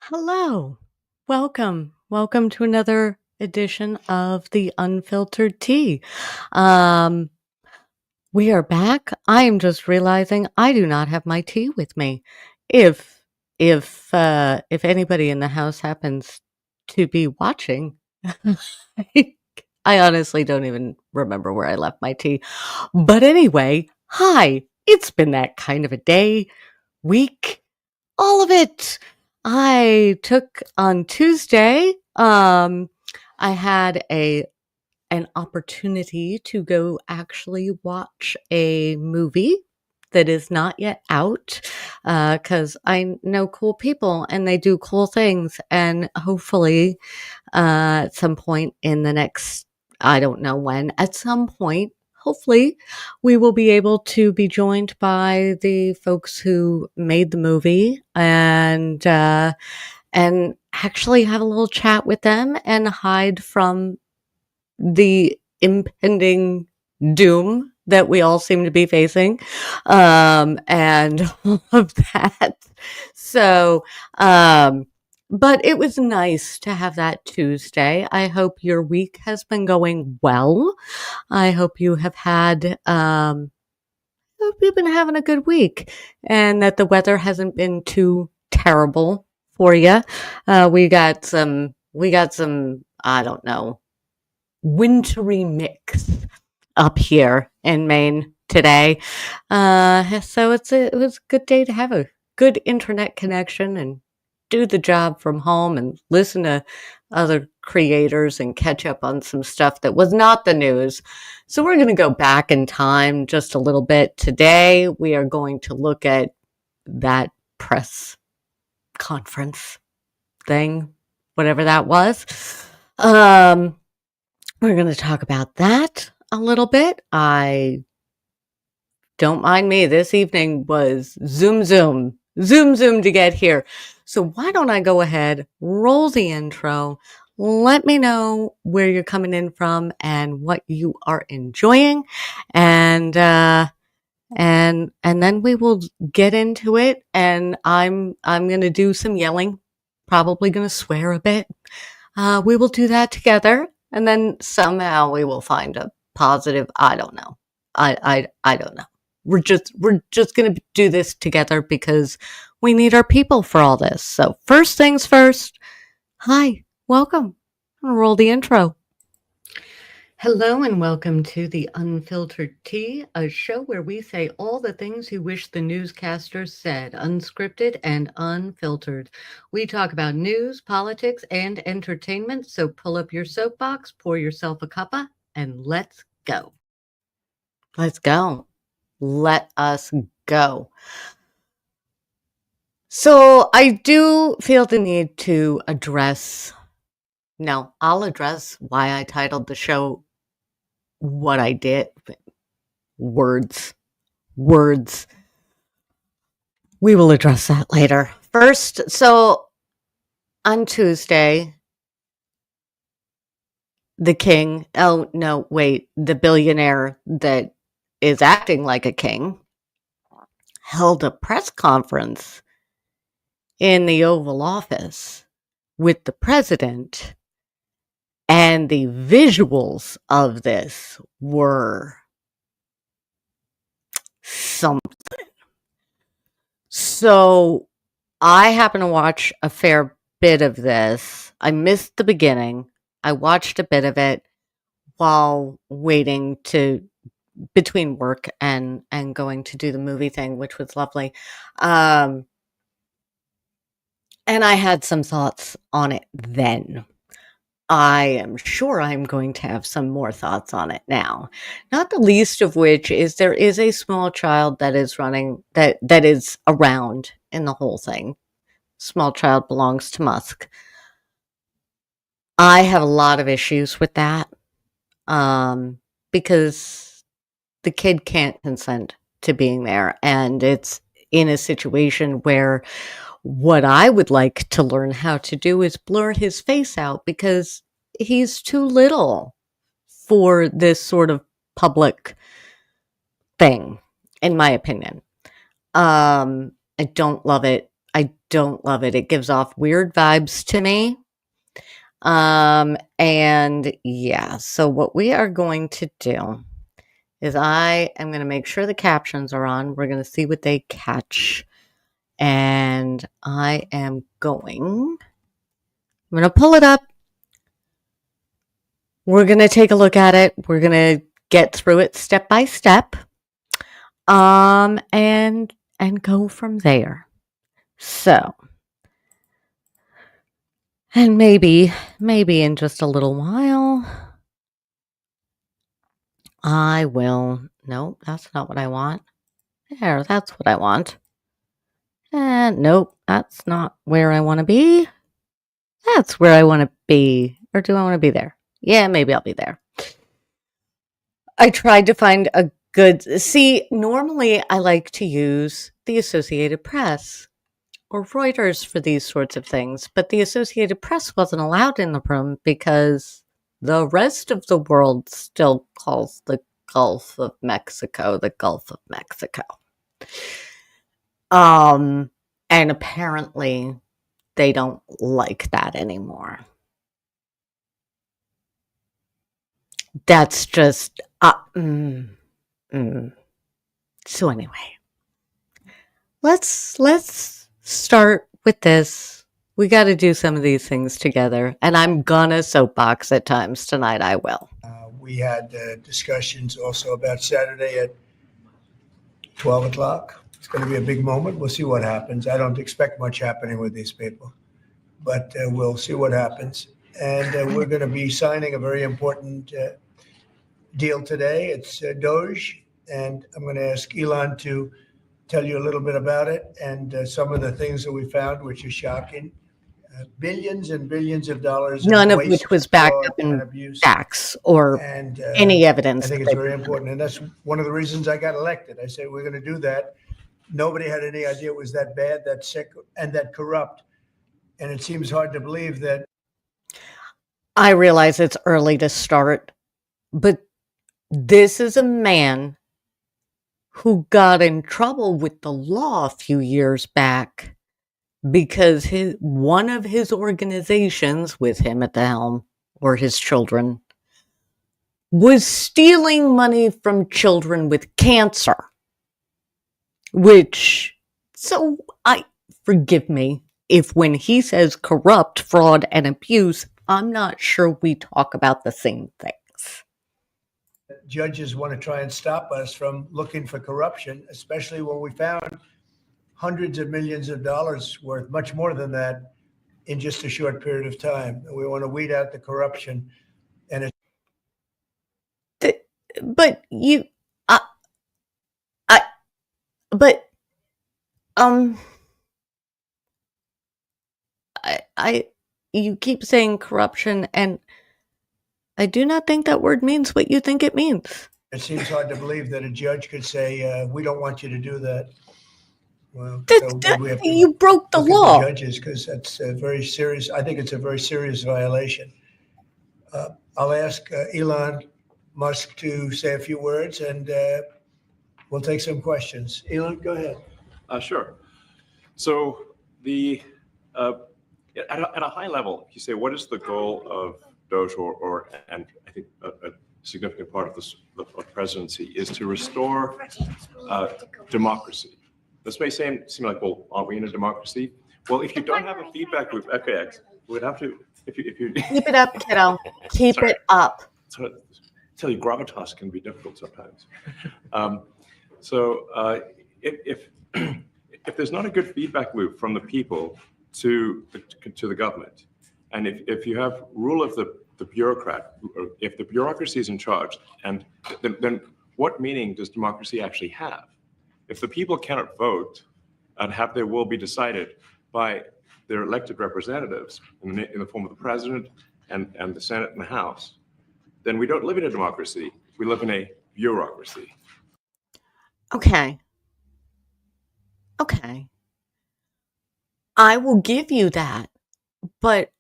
Hello. Welcome to another edition of the Unfiltered Tea. Um, we are back. I am just realizing I do not have my tea with me. If if anybody in the house happens to be watching, I honestly don't even remember where I left my tea. But anyway, hi. It's been that kind of a day, week, all of it. I took on Tuesday, I had an opportunity to go actually watch a movie that is not yet out, because I know cool people and they do cool things, and hopefully, at some point in the next, I don't know when, at some point, hopefully, we will be able to be joined by the folks who made the movie and actually have a little chat with them and hide from the impending doom that we all seem to be facing, and all of that. So, um, but it was nice to have that Tuesday. I hope your week has been going well. I hope you have had, hope you've been having a good week and that the weather hasn't been too terrible for you. We got some, I don't know, wintry mix up here in Maine today. So it was a good day to have a good internet connection and do the job from home and listen to other creators and catch up on some stuff that was not the news. So we're going to go back in time just a little bit. Today, we are going to look at that press conference thing, whatever that was. We're going to talk about that a little bit. I don't mind me. This evening was zoom to get here. So why don't I go ahead, roll the intro, let me know where you're coming in from and what you are enjoying, and then we will get into it. And I'm going to do some yelling, probably going to swear a bit. We will do that together, and then somehow we will find a positive. I don't know. I don't know. We're just gonna do this together because we need our people for all this. So first things first. Hi, welcome. I'm gonna roll the intro. Hello and welcome to the Unfiltered Tea, a show where we say all the things you wish the newscasters said, unscripted and unfiltered. We talk about news, politics, and entertainment, so pull up your soapbox, pour yourself a cuppa, and let's go. Let's go. Let us go. So I do feel the need to address, no, I'll address why I titled the show what I did. Words. We will address that later. First, so on Tuesday, the king, oh no, wait, the billionaire that is acting like a king held a press conference in the Oval Office with the president, and the visuals of this were something. So I happen to watch a fair bit of this. I missed the beginning. I watched a bit of it while waiting to between work and going to do the movie thing, which was lovely. Um, and I had some thoughts on it then. I am sure I'm going to have some more thoughts on it now. Not the least of which is there is a small child that is running that is around in the whole thing. Small child belongs to Musk. I have a lot of issues with that, because the kid can't consent to being there, and it's in a situation where what I would like to learn how to do is blur his face out because he's too little for this sort of public thing, in my opinion. I don't love it. I don't love it. It gives off weird vibes to me. And yeah, so what we are going to do is I am going to make sure the captions are on. We're going to see what they catch. And I'm going to pull it up. We're going to take a look at it. We're going to get through it step by step. And go from there. So, and maybe in just a little while, I will. Nope, that's not what I want. There, that's what I want. And nope, that's not where I want to be. That's where I want to be. Or do I want to be there? Yeah, maybe I'll be there. I tried to find a good. See, normally I like to use the Associated Press or Reuters for these sorts of things, but the Associated Press wasn't allowed in the room because the rest of the world still calls the Gulf of Mexico the Gulf of Mexico. And apparently they don't like that anymore. That's just So anyway, let's start with this. We got to do some of these things together, and I'm gonna soapbox at times tonight. I will. We had discussions also about Saturday at 12 o'clock. It's going to be a big moment. We'll see what happens. I don't expect much happening with these people, but we'll see what happens. And we're going to be signing a very important deal today. It's Doge, and I'm going to ask Elon to tell you a little bit about it and some of the things that we found, which is shocking. Billions and billions of dollars. None of which was backed up in facts or any evidence. I think it's very important. And that's one of the reasons I got elected. I said, we're going to do that. Nobody had any idea it was that bad, that sick, and that corrupt. And it seems hard to believe that. I realize it's early to start, but this is a man who got in trouble with the law a few years back because one of his organizations, with him at the helm, or his children, was stealing money from children with cancer. Forgive me if when he says corrupt, fraud, and abuse, I'm not sure we talk about the same things. Judges want to try and stop us from looking for corruption, especially when we found hundreds of millions of dollars worth, much more than that, in just a short period of time. We want to weed out the corruption. And you keep saying corruption, and I do not think that word means what you think it means. It seems hard to believe that a judge could say, we don't want you to do that. Well, you broke the law. Judges, because that's very serious. I think it's a very serious violation. I'll ask Elon Musk to say a few words, and we'll take some questions. Elon, go ahead. Sure. So at a high level, you say, what is the goal of Doge, and I think a significant part of the presidency is to restore democracy. This may seem like, well, aren't we in a democracy? Well, if you don't have a feedback loop, okay, we would have to, if you keep it up, kiddo. Keep it up. So, tell you, gravitas can be difficult sometimes. If there's not a good feedback loop from the people to the government, and if you have rule of the bureaucrat, if the bureaucracy is in charge, and then what meaning does democracy actually have? If the people cannot vote and have their will be decided by their elected representatives in the form of the president and the Senate and the House, then we don't live in a democracy. We live in a bureaucracy. Okay. I will give you that. But,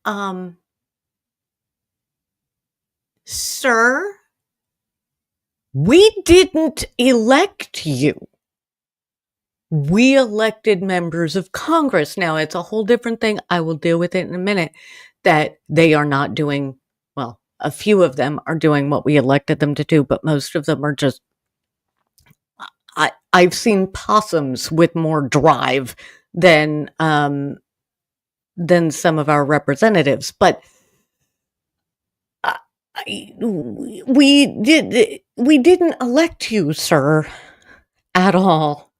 sir, we didn't elect you. We elected members of Congress. Now, it's a whole different thing. I will deal with it in a minute. That they are not doing, well, a few of them are doing what we elected them to do, but most of them are just, I've seen possums with more drive than some of our representatives. But we didn't elect you, sir, at all.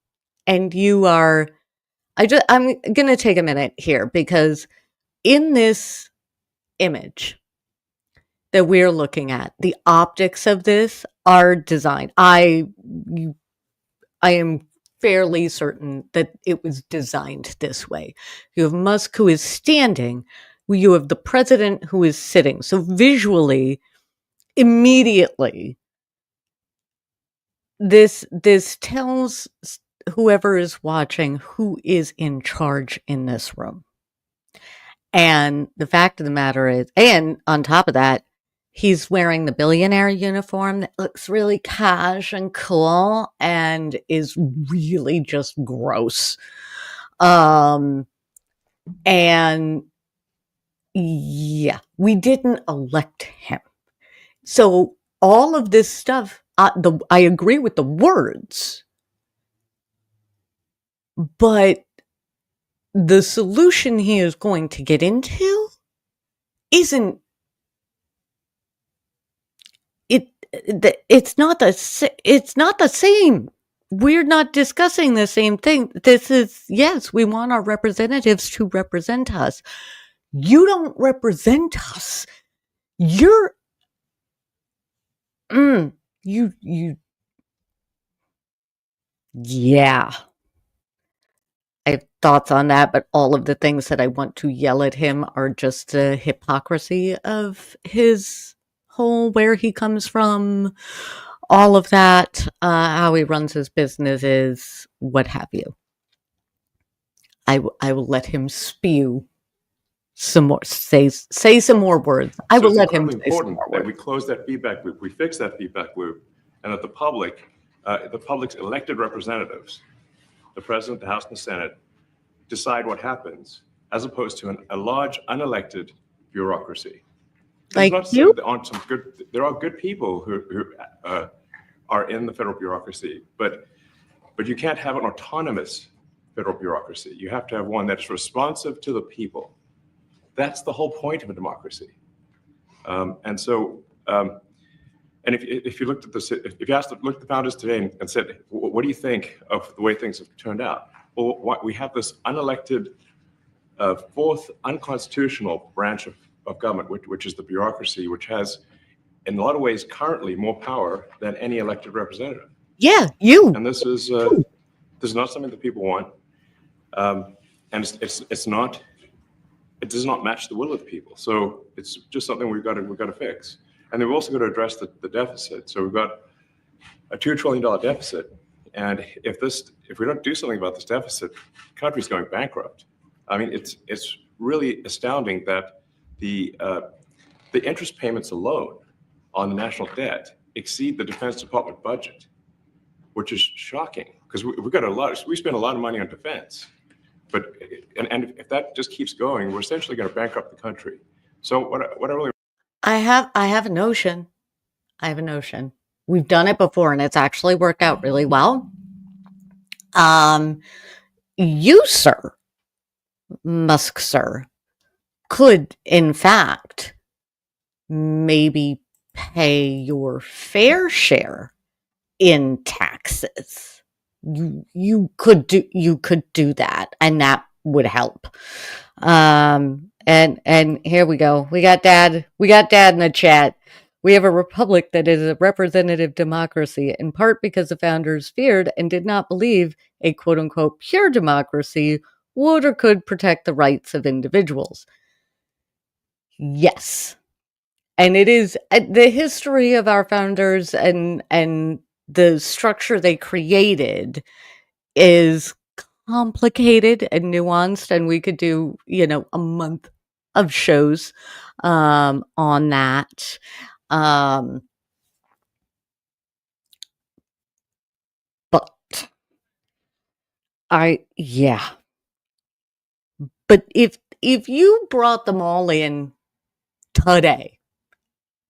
And you are, I'm going to take a minute here, because in this image that we're looking at, the optics of this are designed. I am fairly certain that it was designed this way. You have Musk, who is standing, you have the president, who is sitting. So visually, immediately, this tells whoever is watching who is in charge in this room. And the fact of the matter is, and on top of that, he's wearing the billionaire uniform that looks really cash and cool and is really just gross. And yeah, we didn't elect him. So all of this stuff, I agree with the words, but the solution he is going to get into isn't it. It's not the same. We're not discussing the same thing. This is, yes, we want our representatives to represent us. You don't represent us. You're yeah. I have thoughts on that, but all of the things that I want to yell at him are just the hypocrisy of his whole, where he comes from, all of that, how he runs his businesses, what have you. I will let him spew some more, say some more words. I will let him say some more words. That we close that feedback loop, we fix that feedback loop, and that the public's elected representatives, the president, the House, and the Senate, decide what happens, as opposed to a large unelected bureaucracy. Like you? There are good people who are in the federal bureaucracy, but you can't have an autonomous federal bureaucracy. You have to have one that's responsive to the people. That's the whole point of a democracy. And if you looked at if you looked at the founders today and said, what do you think of the way things have turned out? Well, we have this unelected, fourth unconstitutional branch of government, which is the bureaucracy, which has, in a lot of ways, currently more power than any elected representative. Yeah, you. And this is not something that people want, and it's not. It does not match the will of the people. So it's just something we've got to fix. And then we've also got to address the deficit. So we've got a $2 trillion deficit. And if we don't do something about this deficit, the country's going bankrupt. I mean, it's really astounding that the interest payments alone on the national debt exceed the Defense Department budget, which is shocking, because we spend a lot of money on defense. But and if that just keeps going, we're essentially going to bankrupt the country. So what I really I have a notion. We've done it before, and it's actually worked out really well. You, sir, Musk, sir, could, in fact, maybe pay your fair share in taxes. You could do that, and that would help. And here we go. We got dad in the chat. We have a republic that is a representative democracy, in part because the founders feared and did not believe a quote unquote pure democracy would or could protect the rights of individuals. Yes. And it is the history of our founders and the structure they created is complicated and nuanced, and we could do, a month of shows on that. But Yeah. But if you brought them all in today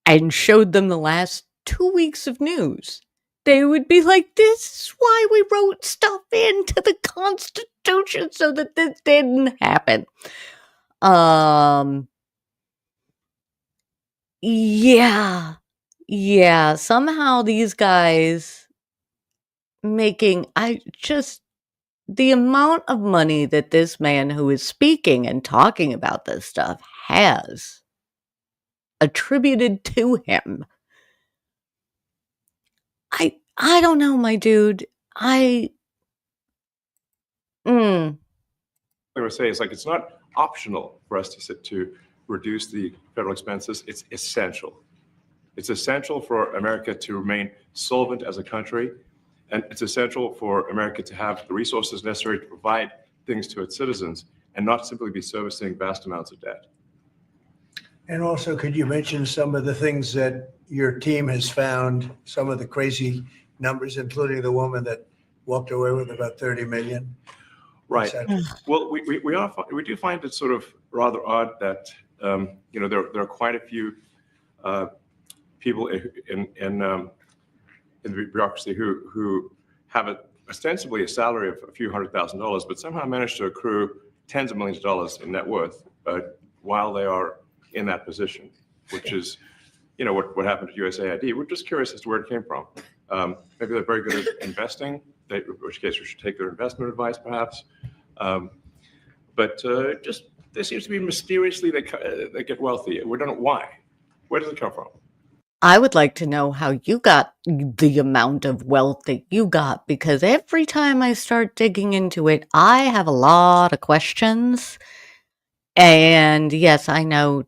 and showed them the last 2 weeks of news, they would be like, "This is why we wrote stuff into the Constitution so that this didn't happen." Um, yeah. Yeah, somehow these guys the amount of money that this man who is speaking and talking about this stuff has attributed to him. I don't know, my dude. Mm, I would say is like it's not optional for us to reduce the federal expenses. It's essential. It's essential for America to remain solvent as a country, and it's essential for America to have the resources necessary to provide things to its citizens and not simply be servicing vast amounts of debt. And also, could you mention some of the things that your team has found, some of the crazy numbers, including the woman that walked away with about 30 million? Right. etc.? Well, we do find it sort of rather odd that there are quite a few people in the bureaucracy who have ostensibly a salary of a few $100,000, but somehow manage to accrue tens of millions of dollars in net worth while they are in that position, which is, what happened to USAID. We're just curious as to where it came from. Maybe they're very good at investing, in which case we should take their investment advice, perhaps. But just there seems to be mysteriously they get wealthy. We don't know why. Where does it come from? I would like to know how you got the amount of wealth that you got, because every time I start digging into it, I have a lot of questions. And yes, I know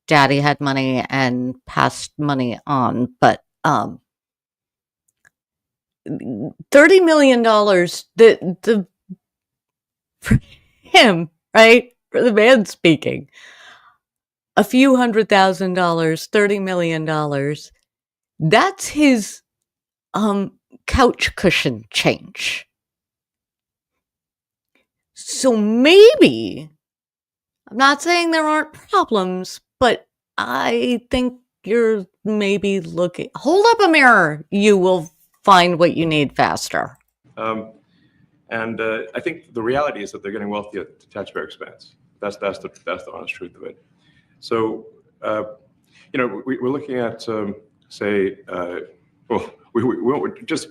daddy had money and passed money on, but $30 million for him, right? For the man speaking. A few $100,000, $30 million. That's his couch cushion change. So maybe, I'm not saying there aren't problems, but I think you're maybe looking. Hold up a mirror. You will find what you need faster. And I think the reality is that they're getting wealthy at the taxpayer expense. That's the honest truth of it. So, we're looking at, say, just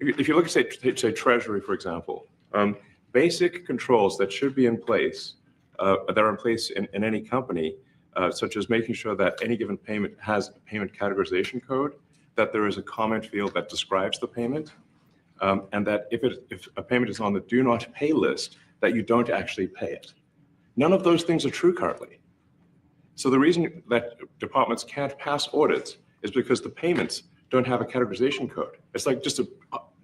if you look at say Treasury, for example, basic controls that should be in place, that are in place in any company, such as making sure that any given payment has a payment categorization code, that there is a comment field that describes the payment, and that if a payment is on the do not pay list, that you don't actually pay it. None of those things are true currently. So the reason that departments can't pass audits is because the payments don't have a categorization code. It's like just a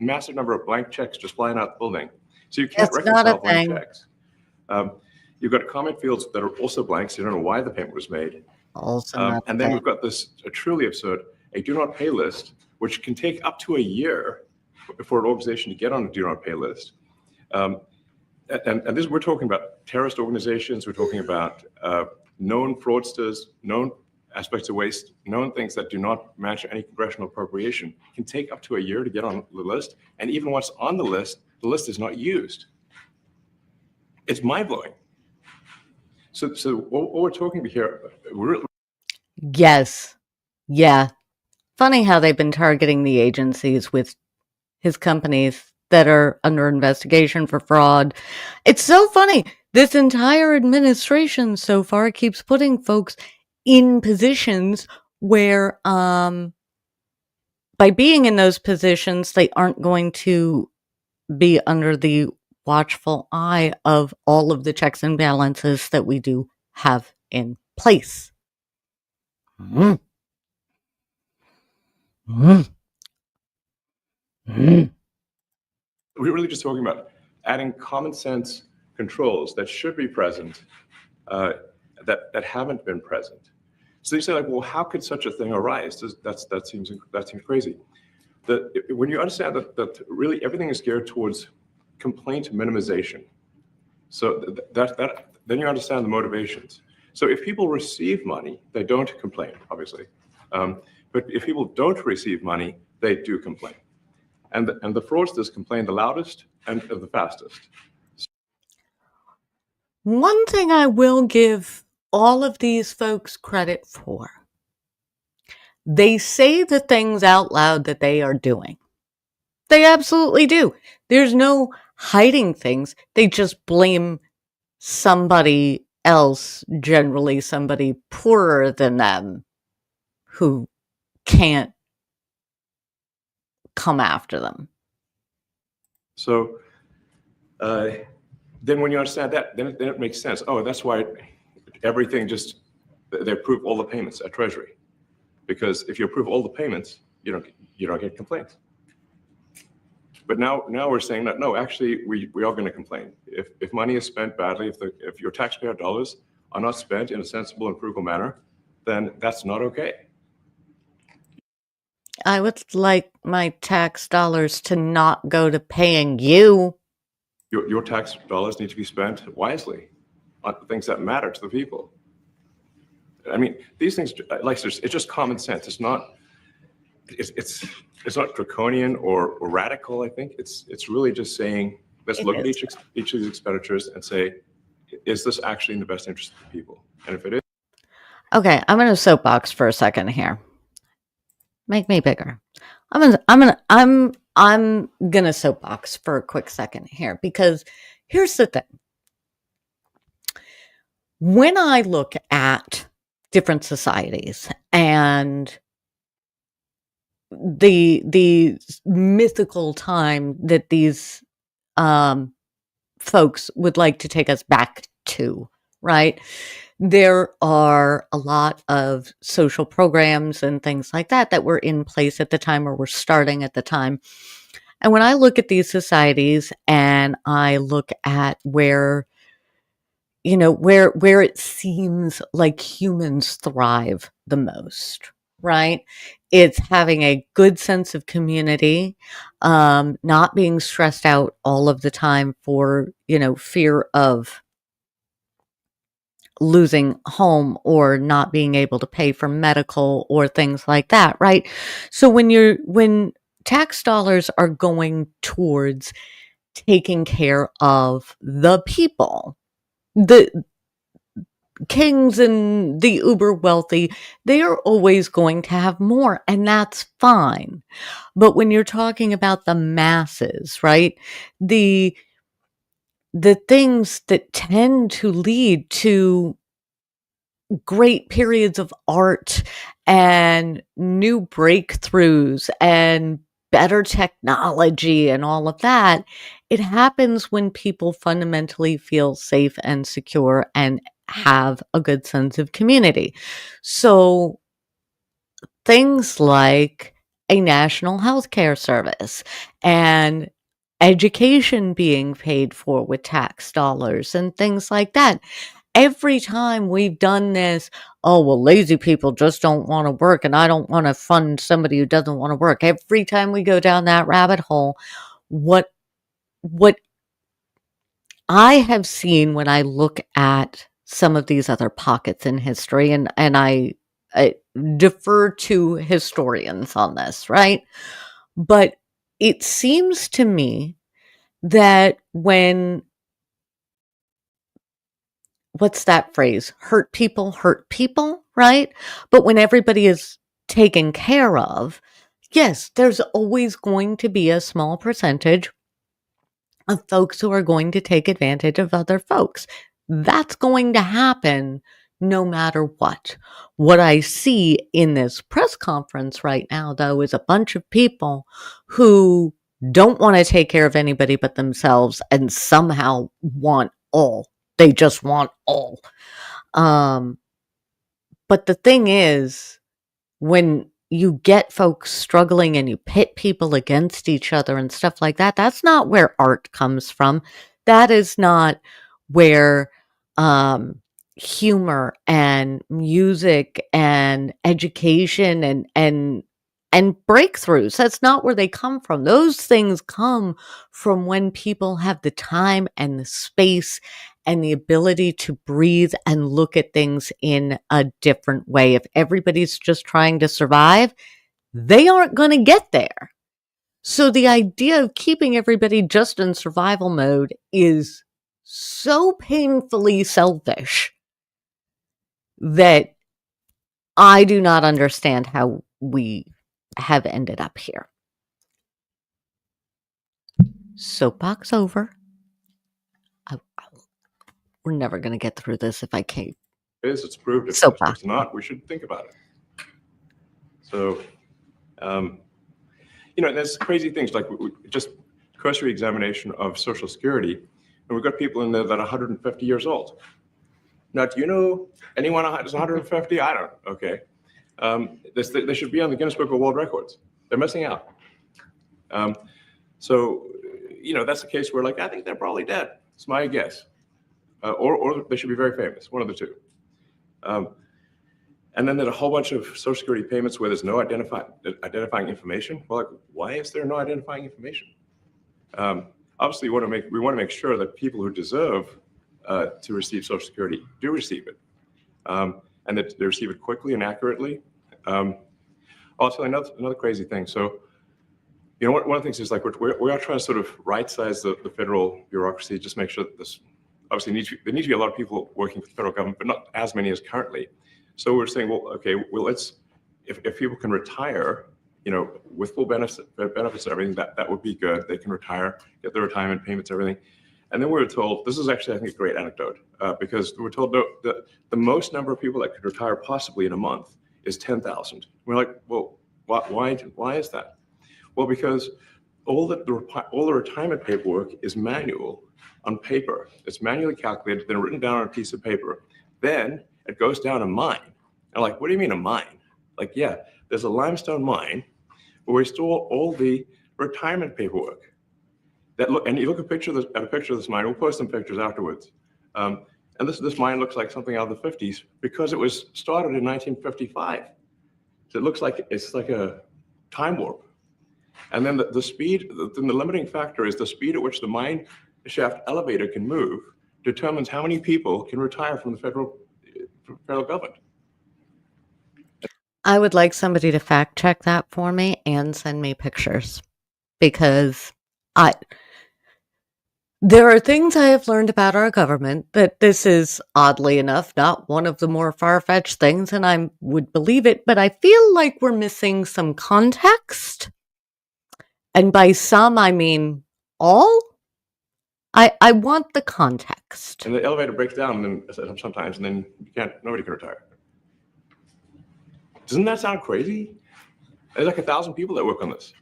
massive number of blank checks just flying out the building. So you can't reconcile blank checks. You've got comment fields that are also blank, so you don't know why the payment was made. And then we've got this truly absurd, a do not pay list, which can take up to a year for an organization to get on a do not pay list. And this, we're talking about terrorist organizations, we're talking about known fraudsters, known aspects of waste, known things that do not match any congressional appropriation. It can take up to a year to get on the list. And even once on the list is not used. It's mind-blowing. So what we're talking about here, Yes. Yeah. Funny how they've been targeting the agencies with his companies that are under investigation for fraud. It's so funny. This entire administration so far keeps putting folks in positions where, by being in those positions, they aren't going to be under the watchful eye of all of the checks and balances that we do have in place. Mm. Mm. Mm. we're really just talking about adding common sense controls that should be present, that haven't been present. So you say, like, well, how could such a thing arise? That seems crazy. When you understand that really everything is geared towards complaint minimization. So then you understand the motivations. So if people receive money, they don't complain, obviously. But if people don't receive money, they do complain. And the fraudsters complain the loudest and the fastest. One thing I will give all of these folks credit for, they say the things out loud that they are doing. They absolutely do. There's no hiding things. They just blame somebody else, generally somebody poorer than them, who can't come after them. So then when you understand that, then it makes sense. Oh, that's why everything they approve all the payments at Treasury. Because if you approve all the payments, you don't get complaints. But now we're saying that, no, actually, we are going to complain. If money is spent badly, if your taxpayer dollars are not spent in a sensible and frugal manner, then that's not okay. I would like my tax dollars to not go to paying you. Your tax dollars need to be spent wisely on things that matter to the people. I mean, these things, like, it's just common sense. It's not draconian or radical. I think it's really just saying, let's look at each of these expenditures and say, is this actually in the best interest of the people? And if it is, okay, I'm gonna soapbox for a second here. Make me bigger. I'm gonna soapbox for a quick second here, because here's the thing. When I look at different societies and the mythical time that these folks would like to take us back to, right? There are a lot of social programs and things like that were in place at the time, or were starting at the time. And when I look at these societies and I look at where it seems like humans thrive the most, right? It's having a good sense of community, not being stressed out all of the time for, fear of losing home or not being able to pay for medical or things like that, right? So when tax dollars are going towards taking care of the people, the kings and the uber wealthy, they are always going to have more, and that's fine. But when you're talking about the masses, right? The things that tend to lead to great periods of art and new breakthroughs and better technology and all of that, it happens when people fundamentally feel safe and secure and have a good sense of community. So things like a national healthcare service and education being paid for with tax dollars and things like that. Every time we've done this, oh, well, lazy people just don't want to work, and I don't want to fund somebody who doesn't want to work. Every time we go down that rabbit hole, what I have seen when I look at some of these other pockets in history, and I defer to historians on this, right? But it seems to me that when, what's that phrase? Hurt people, right? But when everybody is taken care of, yes, there's always going to be a small percentage of folks who are going to take advantage of other folks. That's going to happen no matter what. What I see in this press conference right now, though, is a bunch of people who don't want to take care of anybody but themselves and somehow want all. They just want all. But the thing is, when you get folks struggling and you pit people against each other and stuff like that, that's not where art comes from. That is not where humor and music and education and and breakthroughs. That's not where they come from. Those things come from when people have the time and the space and the ability to breathe and look at things in a different way. If everybody's just trying to survive, they aren't going to get there. So the idea of keeping everybody just in survival mode is so painfully selfish that I do not understand how we have ended up here. Soapbox over. We're never going to get through this if I can't. It is. It's proved. If it's not, we should think about it. So, there's crazy things like just cursory examination of Social Security, and we've got people in there that are 150 years old. Now, do you know anyone who's 150? I don't. Okay. They should be on the Guinness Book of World Records. They're missing out. So, that's the case where, like, I think they're probably dead. It's my guess. Or they should be very famous, one of the two. And then there's a whole bunch of Social Security payments where there's no identifying information. Well, like, why is there no identifying information? Obviously, we want to make sure that people who deserve to receive Social Security do receive it, and that they receive it quickly and accurately. I'll tell you another crazy thing. So, one of the things is like we are trying to sort of right-size the federal bureaucracy, just make sure that this obviously there needs to be a lot of people working for the federal government, but not as many as currently. So we're saying, let's if people can retire, with full benefits and everything, that would be good. They can retire, get their retirement payments, everything. And then we were told, this is actually, I think, a great anecdote, because we were told that the most number of people that could retire possibly in a month is 10,000. We're like, well, why is that? Well, because all the retirement paperwork is manual on paper. It's manually calculated, then written down on a piece of paper. Then it goes down a mine. And like, what do you mean a mine? Like, yeah, there's a limestone mine where we store all the retirement paperwork. And you look at a picture of this mine. We'll post some pictures afterwards. And this mine looks like something out of the 50s because it was started in 1955. So it looks like it's like a time warp. And then the speed, the limiting factor is the speed at which the mine shaft elevator can move determines how many people can retire from the federal government. I would like somebody to fact check that for me and send me pictures, because there are things I have learned about our government that this is, oddly enough, not one of the more far-fetched things, and I would believe it, but I feel like we're missing some context. And by some, I mean all. I want the context. And the elevator breaks down sometimes, and then nobody can retire. Doesn't that sound crazy? There's like 1,000 people that work on this.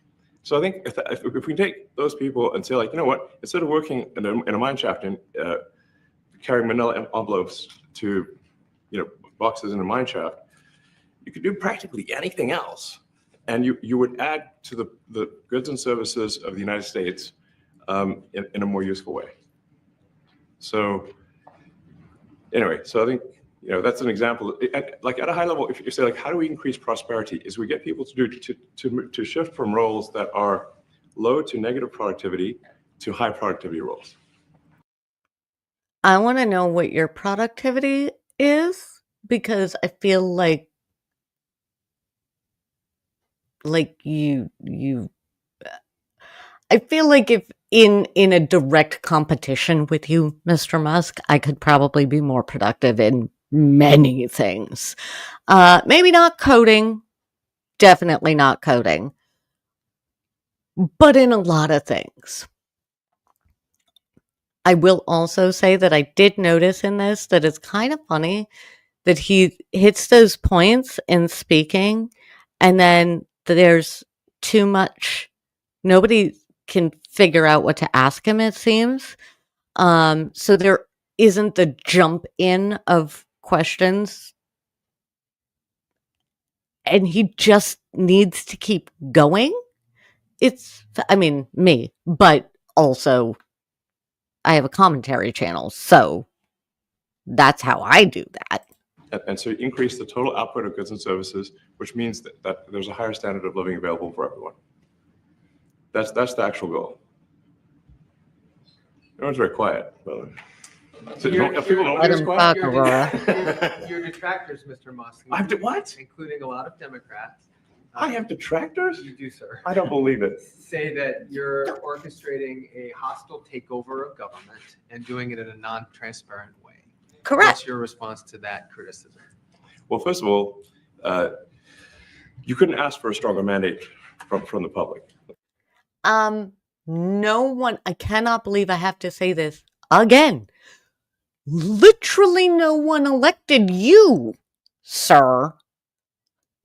So I think if we take those people and say, like, you know what, instead of working in a mine shaft and carrying manila envelopes to, boxes in a mine shaft, you could do practically anything else. And you would add to the goods and services of the United States in a more useful way. So anyway, so I think, that's an example. Like at a high level, if you say, like, how do we increase prosperity? Is we get people to shift from roles that are low to negative productivity to high productivity roles. I want to know what your productivity is, because I feel like you I feel like if in a direct competition with you, Mr. Musk, I could probably be more productive in many things. Maybe not coding, definitely not coding, but in a lot of things. I will also say that I did notice in this that it's kind of funny that he hits those points in speaking, and then there's too much. Nobody can figure out what to ask him, it seems. So there isn't the jump in of questions. And he just needs to keep going. Me, but also I have a commentary channel, so that's how I do that. And so you increase the total output of goods and services, which means that there's a higher standard of living available for everyone. That's the actual goal. Everyone's very quiet. Well, so people don't Let get him quiet. talk, Aurora. Your detractors, Mr. Musk. I have to what? Including a lot of Democrats. I have detractors? You do, sir. I don't believe it. Say that you're orchestrating a hostile takeover of government and doing it in a non-transparent way. Correct. What's your response to that criticism? Well, first of all, you couldn't ask for a stronger mandate from the public. No one, I cannot believe I have to say this again. Literally no one elected you, sir.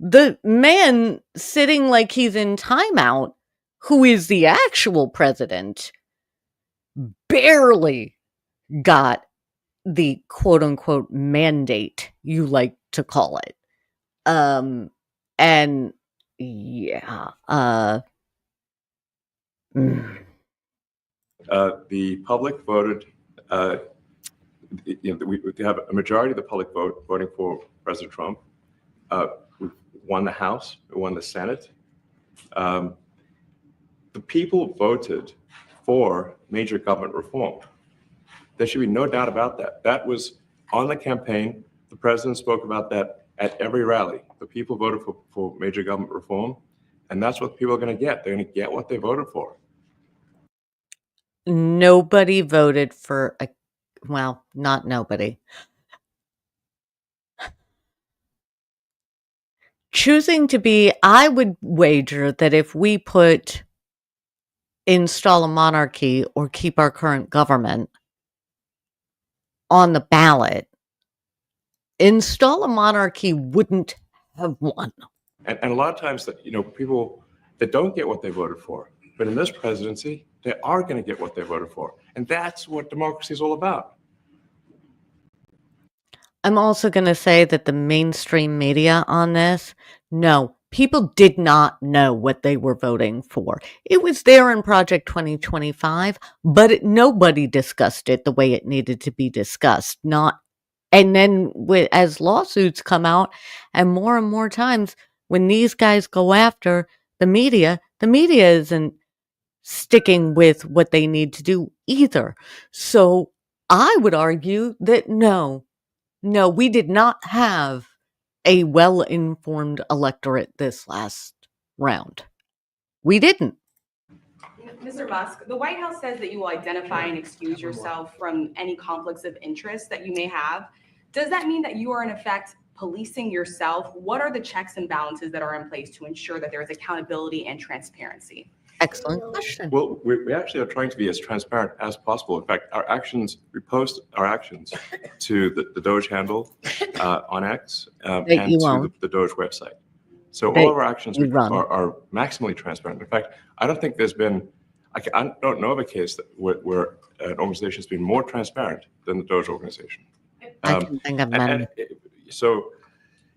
The man sitting like he's in timeout, who is the actual president, barely got the quote unquote mandate, you like to call it. And yeah, The public voted, we have a majority of the public voting for President Trump. We won the House, we won the Senate. The people voted for major government reform. There should be no doubt about that. That was on the campaign. The president spoke about that at every rally. The people voted for major government reform, and that's what people are going to get. They're going to get what they voted for. nobody voted for well, not nobody. Choosing to be, I would wager that if we put install a monarchy or keep our current government on the ballot, install a monarchy wouldn't have won. And a lot of times that, people that don't get what they voted for, but in this presidency, they are going to get what they voted for. And that's what democracy is all about. I'm also going to say that the mainstream media on this, no, people did not know what they were voting for. It was there in Project 2025, but nobody discussed it the way it needed to be discussed. And then as lawsuits come out, and more times when these guys go after the media isn't sticking with what they need to do either. So I would argue that no, we did not have a well-informed electorate this last round. We didn't. Mr. Musk, the White House says that you will identify and excuse yourself from any conflicts of interest that you may have. Does that mean that you are in effect policing yourself? What are the checks and balances that are in place to ensure that there is accountability and transparency? Excellent question. Well, we actually are trying to be as transparent as possible. In fact, we post our actions to the Doge handle on X and to the Doge website. So all of our actions are maximally transparent. In fact, I don't think there's been, I don't know of a case where an organization has been more transparent than the Doge organization. I can think of many. So,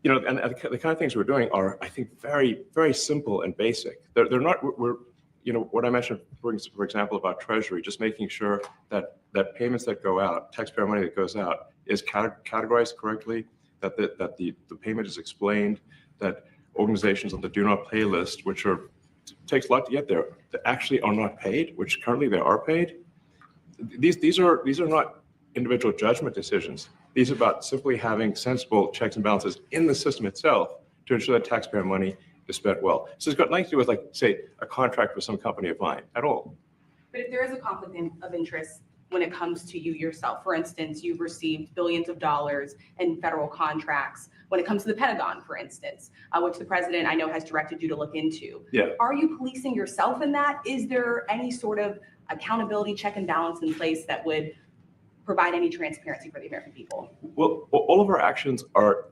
and the kind of things we're doing are, I think, very, very simple and basic. They're not, what I mentioned, for example, about Treasury, just making sure that payments that go out, taxpayer money that goes out, is categorized correctly, that the payment is explained, that organizations on the do not pay list, which takes a lot to get there, that actually are not paid, which currently they are paid. These are not individual judgment decisions. These are about simply having sensible checks and balances in the system itself to ensure that taxpayer money is spent well. So it's got nothing to do with, like, say, a contract with some company of mine at all. But if there is a conflict of interest when it comes to you yourself, for instance, you've received billions of dollars in federal contracts when it comes to the Pentagon, for instance, which the president I know has directed you to look into. Yeah. Are you policing yourself in that? Is there any sort of accountability check and balance in place that would provide any transparency for the American people? Well, all of our actions are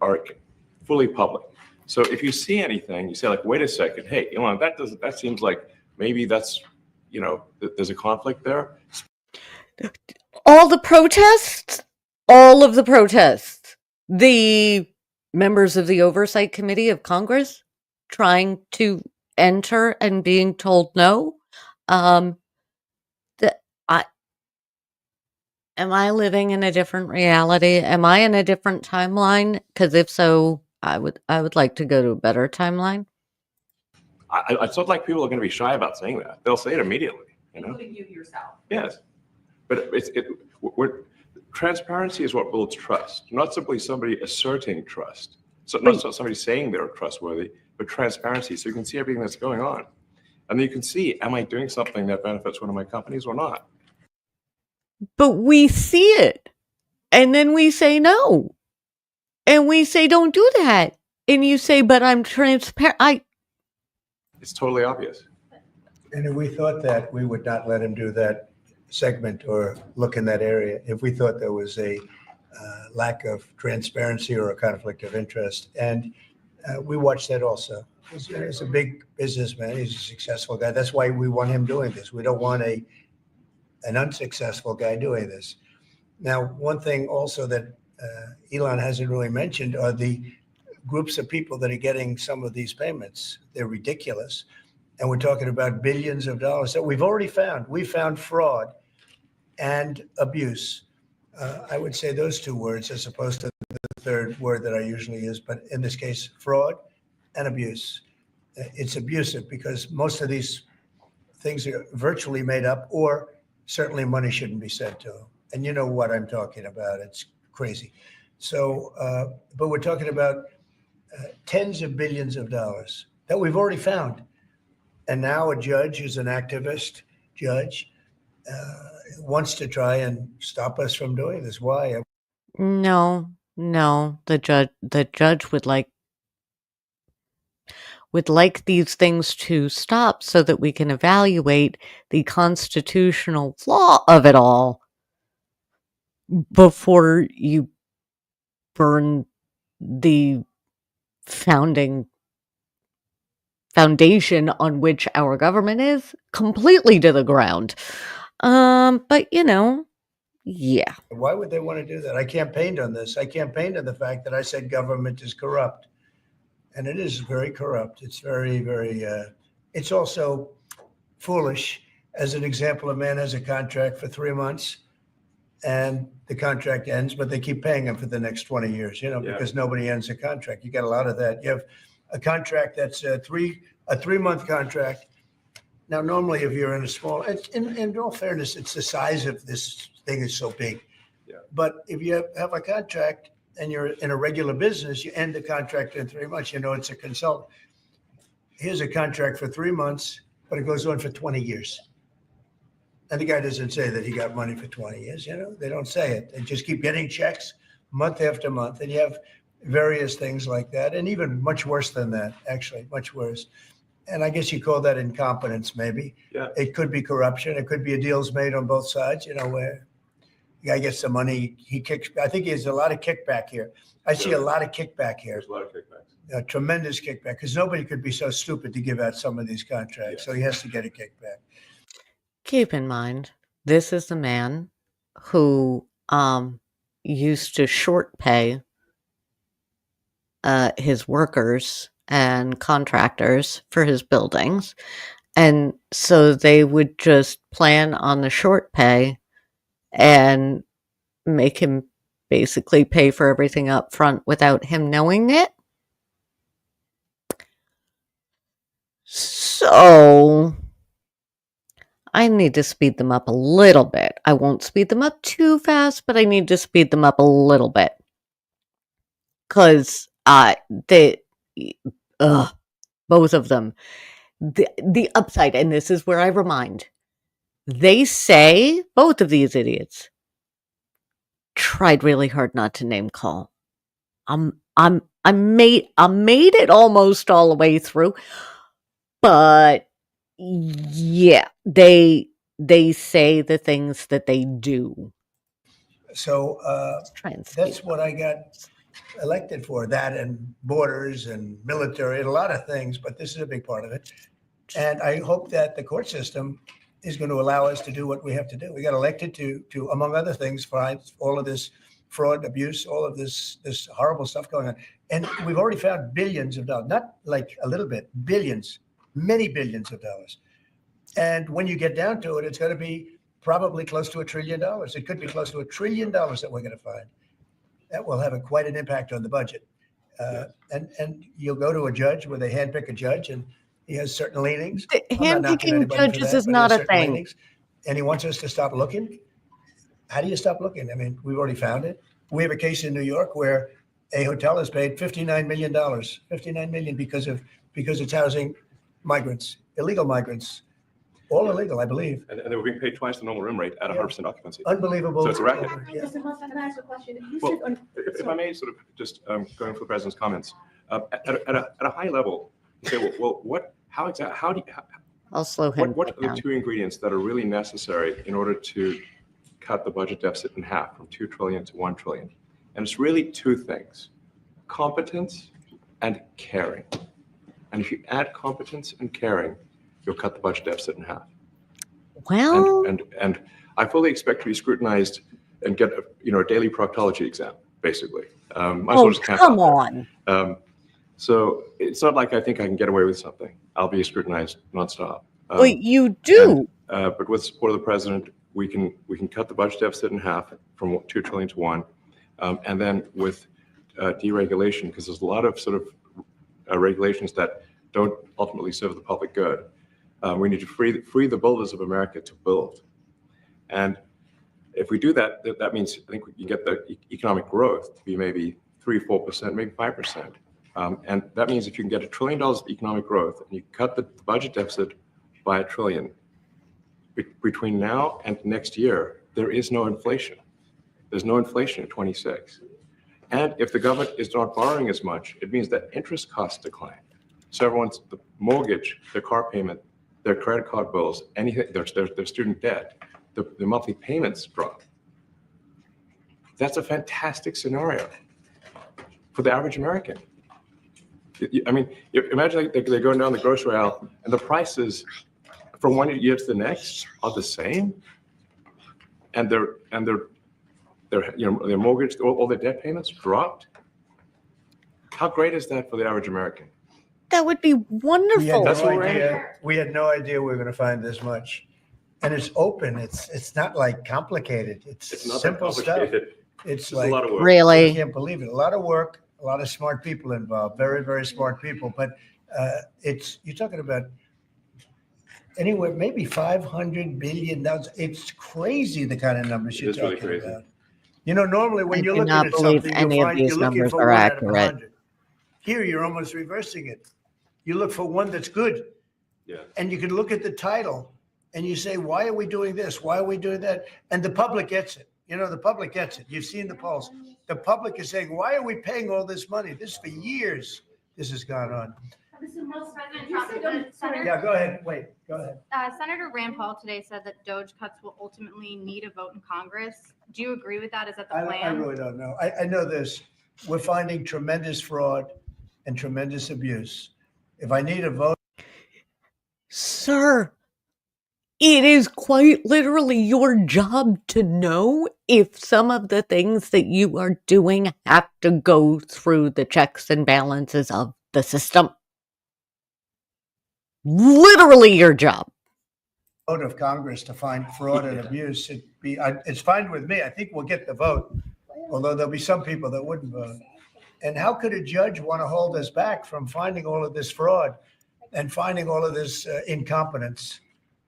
fully public. So if you see anything, you say, like, wait a second, hey, Elon, that seems like maybe that's, there's a conflict there. All of the protests, the members of the Oversight Committee of Congress trying to enter and being told no. Am I living in a different reality? Am I in a different timeline? Because if so, I would like to go to a better timeline. It's not like people are going to be shy about saying that. They'll say it immediately, you know? Including you yourself. Yes. But transparency is what builds trust, not simply somebody asserting trust. So not somebody saying they're trustworthy, but transparency. So you can see everything that's going on. And then you can see, am I doing something that benefits one of my companies or not? But we see it. And then we say no. And we say, don't do that. And you say, but I'm transparent. It's totally obvious. And if we thought that, we would not let him do that segment or look in that area if we thought there was a lack of transparency or a conflict of interest. And we watched that also. He's a big businessman. He's a successful guy. That's why we want him doing this. We don't want an unsuccessful guy doing this. Now, one thing also that Elon hasn't really mentioned are the groups of people that are getting some of these payments. They're ridiculous. And we're talking about billions of dollars that we've already found. We found fraud and abuse. I would say those two words as opposed to the third word that I usually use, but in this case, fraud and abuse. It's abusive because most of these things are virtually made up, or certainly money shouldn't be sent to them. And you know what I'm talking about. It's crazy. So, but we're talking about tens of billions of dollars that we've already found. And now a judge who's an activist judge wants to try and stop us from doing this. Why? No. The judge would like these things to stop so that we can evaluate the constitutional flaw of it all before you burn the foundation on which our government is completely to the ground. But yeah. Why would they want to do that? I campaigned on this. I campaigned on the fact that I said government is corrupt. And it is very corrupt. It's very, very, it's also foolish. As an example, a man has a contract for 3 months and the contract ends, but they keep paying him for the next 20 years, because nobody ends a contract. You got a lot of that. You have a contract that's a 3-month contract. Now, normally if you're in a small, in all fairness, it's the size of this thing is so big. Yeah. But if you have a contract and you're in a regular business, you end the contract in 3 months, it's a consultant. Here's a contract for 3 months, but it goes on for 20 years. And the guy doesn't say that he got money for 20 years, they don't say it. They just keep getting checks month after month. And you have various things like that. And even much worse than that, actually, much worse. And I guess you call that incompetence, maybe. Yeah. It could be corruption. It could be a deals made on both sides, where the guy gets the money, he kicks. I think there's a lot of kickback here. I see a lot of kickback here. There's a lot of kickbacks. A tremendous kickback, because nobody could be so stupid to give out some of these contracts. So he has to get a kickback. Keep in mind, this is the man who used to short pay his workers and contractors for his buildings. And so they would just plan on the short pay and make him basically pay for everything up front without him knowing it. So I need to speed them up a little bit. I won't speed them up too fast, but I need to speed them up a little bit. Because both of them, the upside, and this is where I remind, they say, both of these idiots, tried really hard not to name call. I made it almost all the way through, but yeah, they say the things that they do. So that's what I got elected for, that and borders and military and a lot of things, but this is a big part of it. And I hope that the court system is going to allow us to do what we have to do. We got elected to among other things, find all of this fraud, abuse, all of this horrible stuff going on. And we've already found billions of dollars, not like a little bit, billions, many billions of dollars. And when you get down to it, it's going to be probably close to $1 trillion. It could be close to $1 trillion that we're going to find. That will have quite an impact on the budget. And you'll go to a judge where they handpick a judge, and he has certain leanings. I'm not knocking Handpicking anybody for judges that, is but he has not a certain thing. leanings, and he wants us to stop looking. How do you stop looking? I mean, we've already found it. We have a case in New York where a hotel has paid $59 million, $59 million because it's housing migrants, illegal migrants, all illegal, I believe. And they were being paid twice the normal room rate at 100% occupancy. Unbelievable. So it's a record. Yeah. Mr. Musk, can I ask a question? You Well, said if I may sort of just going for the president's comments, at a high level, you say, well, I'll slow him what are down. the two ingredients that are really necessary in order to cut the budget deficit in half from 2 trillion to 1 trillion? And it's really two things: competence and caring. And if you add competence and caring, you'll cut the budget deficit in half. Well, And I fully expect to be scrutinized and get a daily proctology exam, basically. Might as well just camp come out there. on. So it's not like I think I can get away with something. I'll be scrutinized nonstop. But you do. But with support of the president, we can cut the budget deficit in half from 2 trillion to 1, and then with deregulation, because there's a lot of sort of regulations that don't ultimately serve the public good. We need to free the builders of America to build, and if we do that, that means I think we can get the economic growth to be maybe 3-4%, maybe 5%. And that means if you can get $1 trillion of economic growth and you cut the budget deficit by $1 trillion, between now and next year, there is no inflation. There's no inflation in 26. And if the government is not borrowing as much, it means that interest costs decline. So everyone's, the mortgage, their car payment, their credit card bills, anything, their student debt, the monthly payments drop. That's a fantastic scenario for the average American. I mean, imagine they're going down the grocery aisle and the prices from one year to the next are the same, and their mortgage, all their debt payments dropped. How great is that for the average American? That would be wonderful. We had no idea we were going to find this much, and it's open. It's not like complicated. It's It's not that simple stuff. complicated. It's It's like a lot of work. I Really? can't believe it. A lot of work, a lot of smart people involved. Very, very smart people. But you're talking about anywhere maybe $500 billion. It's crazy the kind of numbers It you're is really talking crazy. about. Normally when I you're do looking not at believe something, any you'll of find these you're looking numbers for are 1 out of accurate. 100. Here, you're almost reversing it. You look for one that's good. Yeah. And you can look at the title and you say, why are we doing this? Why are we doing that? And the public gets it. The public gets it. You've seen the polls. The public is saying, why are we paying all this money? This for years, this has gone on. Mr. Musk, Yeah, go ahead. Wait, go ahead. Senator Rand Paul today said that DOJ cuts will ultimately need a vote in Congress. Do you agree with that? Is that the I plan? really don't know. I know this. We're finding tremendous fraud and tremendous abuse. If I need a vote, Sir, it is quite literally your job to know if some of the things that you are doing have to go through the checks and balances of the system. Literally your job. vote of Congress to find fraud and abuse, it's fine with me. I think we'll get the vote, although there'll be some people that wouldn't vote. And how could a judge want to hold us back from finding all of this fraud and finding all of this incompetence?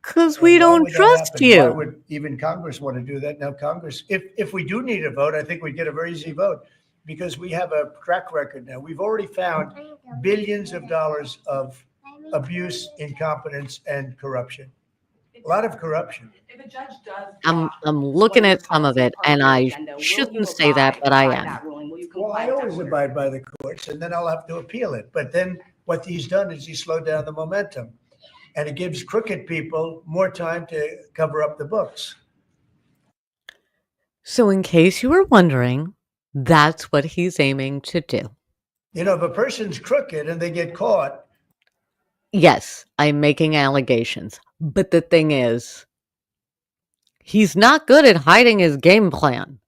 Because we Why don't would that trust happen? Why you. would even Congress want to do that? Now, Congress, if we do need a vote, I think we'd get a very easy vote because we have a track record now. We've already found billions of dollars of abuse, incompetence, and corruption. A lot of corruption. If a judge does. I'm drop looking what at some of it, becomes part and of your I agenda, will you shouldn't say that, abide but I by am. that ruling? Will you Well, comply I with that always order? abide by the courts, and then I'll have to appeal it. But then what he's done is he slowed down the momentum, and it gives crooked people more time to cover up the books. So, in case you were wondering, that's what he's aiming to do. If a person's crooked and they get caught, Yes, I'm making allegations. But the thing is, he's not good at hiding his game plan.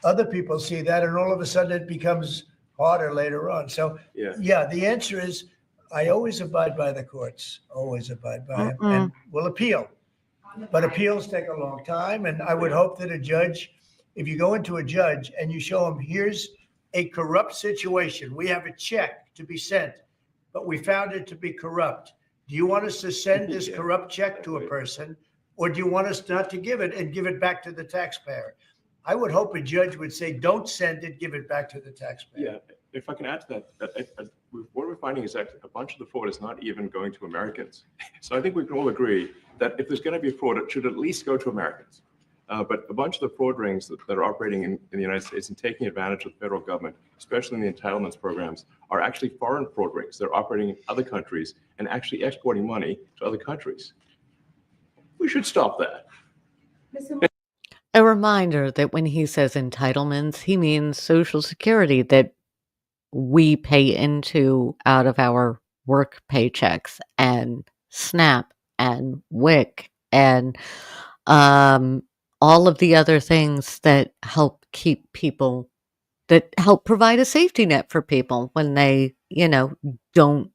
other people see that, and all of a sudden it becomes harder later on. So, Yeah. the answer is I always abide by the courts, always abide by them, Mm-mm. and we'll appeal. But appeals take a long time, and I would hope that a judge, if you go into a judge and you show him, here's a corrupt situation, we have a check to be sent, but we found it to be corrupt. Do you want us to send this corrupt check to a person, or do you want us not to give it and give it back to the taxpayer? I would hope a judge would say, don't send it, give it back to the taxpayer. Yeah, if I can add to that, what we're finding is that a bunch of the fraud is not even going to Americans. So I think we can all agree that if there's going to be fraud, it should at least go to Americans. But a bunch of the fraud rings that are operating in the United States and taking advantage of the federal government, especially in the entitlements programs, are actually foreign fraud rings. They're operating in other countries and actually exporting money to other countries. We should stop that. A reminder that when he says entitlements, he means Social Security that we pay into out of our work paychecks, and SNAP and WIC and all of the other things that help keep people, that help provide a safety net for people when they, don't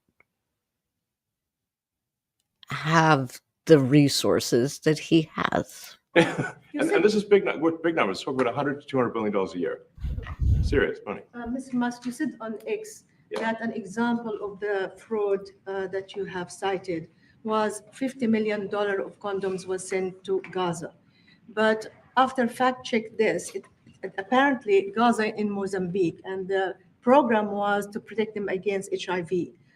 have the resources that he has. And this is big numbers. We're talking about $100 to $200 billion a year. Serious money. Mr. Musk, you said on X that an example of the fraud that you have cited was $50 million of condoms was sent to Gaza. But after fact check this, apparently Gaza in Mozambique, and the program was to protect them against HIV.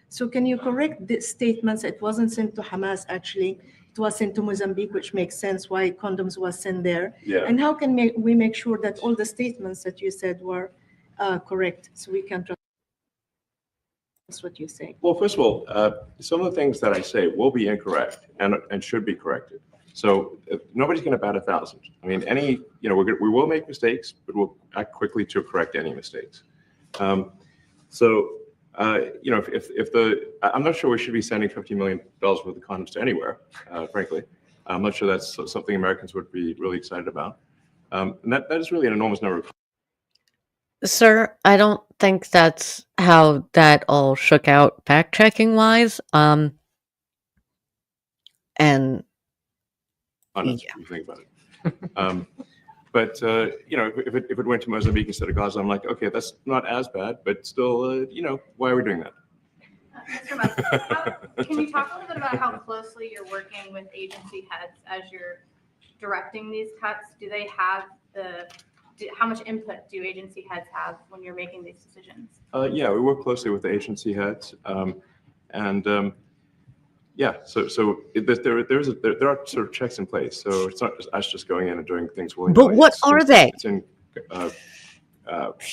So can you correct the statements? It wasn't sent to Hamas, actually. It was sent to Mozambique, which makes sense why condoms was sent there. Yeah. And how can we make sure that all the statements that you said were correct, so we can trust what you say? Well, first of all, some of the things that I say will be incorrect and should be corrected. So nobody's going to bat 1,000. I mean, we will make mistakes, but we'll act quickly to correct any mistakes. I'm not sure we should be sending $50 million worth of condoms to anywhere, frankly. I'm not sure that's something Americans would be really excited about. And that is really an enormous number of. Sir, I don't think that's how that all shook out fact checking wise. And Honest, if you think about it. But if it went to Mozambique instead of Gaza, I'm like, okay, that's not as bad, but still, why are we doing that? Mr. Musk, can you talk a little bit about how closely you're working with agency heads as you're directing these cuts? Do they have how much input do agency heads have when you're making these decisions? Yeah, we work closely with the agency heads, there are sort of checks in place. So it's not just us just going in and doing things willingly. But what are they? It's in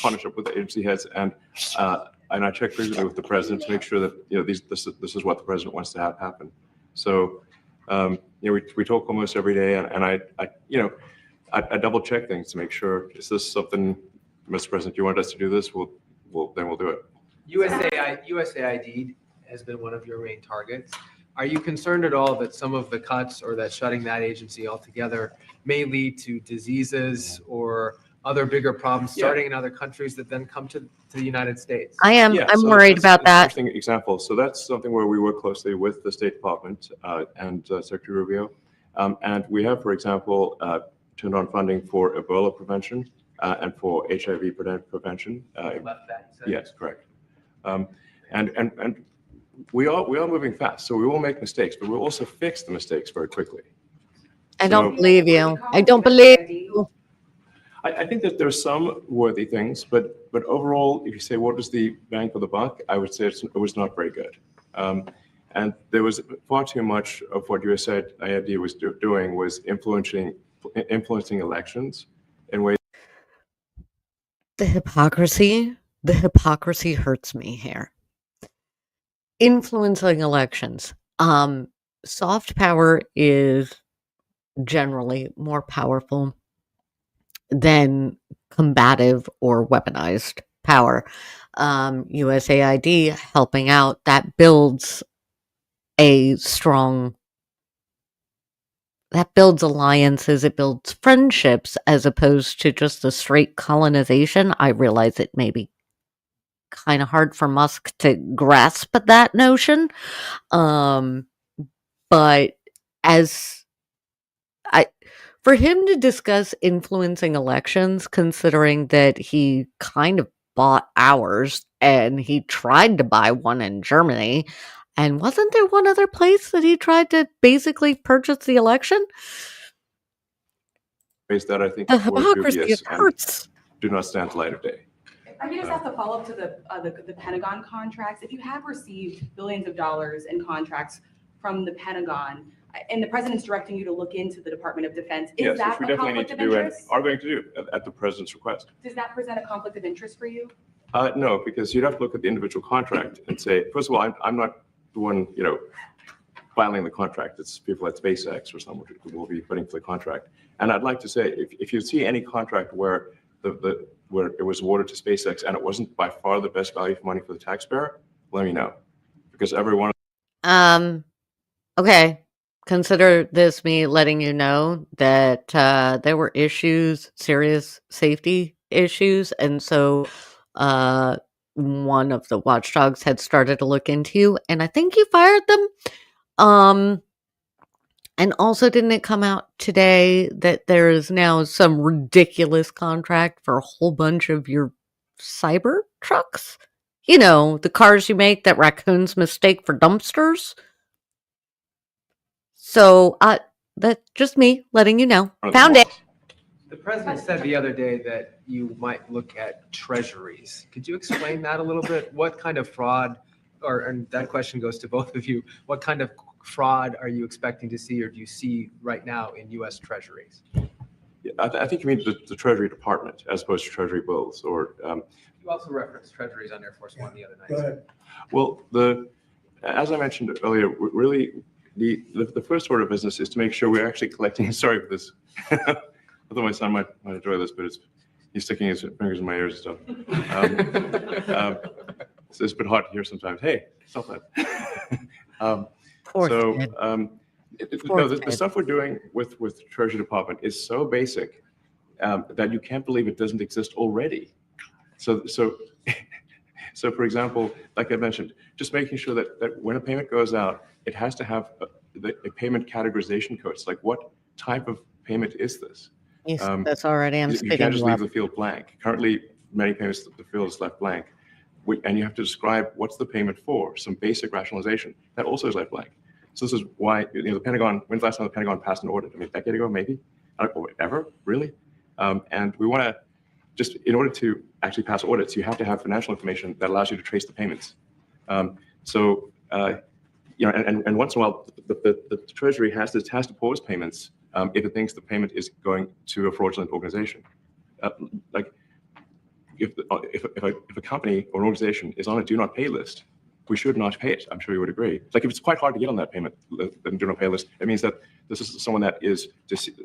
partnership with the agency heads, and I check frequently with the president to make sure that this is what the president wants to have happen. So we talk almost every day, and I double check things to make sure, is this something, Mr. President, you want us to do this? We'll do it. USAID has been one of your main targets. Are you concerned at all that some of the cuts or that shutting that agency altogether may lead to diseases or other bigger problems starting in other countries that then come to the United States? I'm worried about that. Interesting example. So that's something where we work closely with the State Department and Secretary Rubio. And we have, for example, turned on funding for Ebola prevention and for HIV prevention. Left that. Yes, correct. And we are moving fast, so we will make mistakes, but we'll also fix the mistakes very quickly. I don't believe you. I don't believe you. I think that there's some worthy things, but overall, if you say what was the bang for the buck, I would say it was not very good. And there was far too much of what USAID was doing was influencing elections in ways. The hypocrisy hurts me here. Influencing elections. Soft power is generally more powerful than combative or weaponized power. USAID helping out, that builds alliances, it builds friendships, as opposed to just a straight colonization. I realize it may be kind of hard for Musk to grasp that notion. But as For him to discuss influencing elections, considering that he kind of bought ours and he tried to buy one in Germany, and wasn't there one other place that he tried to basically purchase the election? Ways that I think The were hypocrisy, dubious it and hurts. do not stand the light of day. I can just have to follow up to the Pentagon contracts. If you have received billions of dollars in contracts from the Pentagon, and the president's directing you to look into the Department of Defense, is Yes, that which we a definitely need conflict to of do and interest? are going to do at the president's request. Does that present a conflict of interest for you? No, because you'd have to look at the individual contract and say, first of all, I'm not the one, filing the contract. It's people at SpaceX or someone who will be putting for the contract. And I'd like to say, if you see any contract where where it was awarded to SpaceX and it wasn't by far the best value for money for the taxpayer, let me know. Because everyone. Okay. Consider this me letting you know that there were serious safety issues, and so one of the watchdogs had started to look into you, and I think you fired them. And also, didn't it come out today that there is now some ridiculous contract for a whole bunch of your cyber trucks? You know, the cars you make that raccoons mistake for dumpsters. So, that's just me letting you know. Found it. The president said the other day that you might look at treasuries. Could you explain that a little bit? What kind of fraud, and that question goes to both of you, what kind of fraud are you expecting to see or do you see right now in U.S. treasuries? Yeah, I think you mean the Treasury Department as opposed to Treasury bills or. You also referenced treasuries on Air Force One the other night. Go ahead. Well, as I mentioned earlier, really the first order of business is to make sure we're actually collecting. Sorry for this. Although my son might enjoy this, but he's sticking his fingers in my ears and stuff. So it's a bit hard to hear sometimes. Hey, stop that. The stuff we're doing with the Treasury Department is so basic that you can't believe it doesn't exist already. So for example, like I mentioned, just making sure that when a payment goes out, it has to have a payment categorization code. It's like, what type of payment is this? Yes, that's already. I'm You spitting can't just you leave up. the field blank. Currently, many payments, the field is left blank. And you have to describe what's the payment for, some basic rationalization. That also is left blank. So this is why, the Pentagon, when's the last time the Pentagon passed an audit? I mean, a decade ago, maybe? Ever? Really? And we want to, just in order to actually pass audits, you have to have financial information that allows you to trace the payments. And once in a while, the Treasury has to pause payments if it thinks the payment is going to a fraudulent organization. Like if a company or an organization is on a do not pay list, we should not pay it. I'm sure you would agree. Like if it's quite hard to get on that payment, the do not pay list, it means that this is someone that is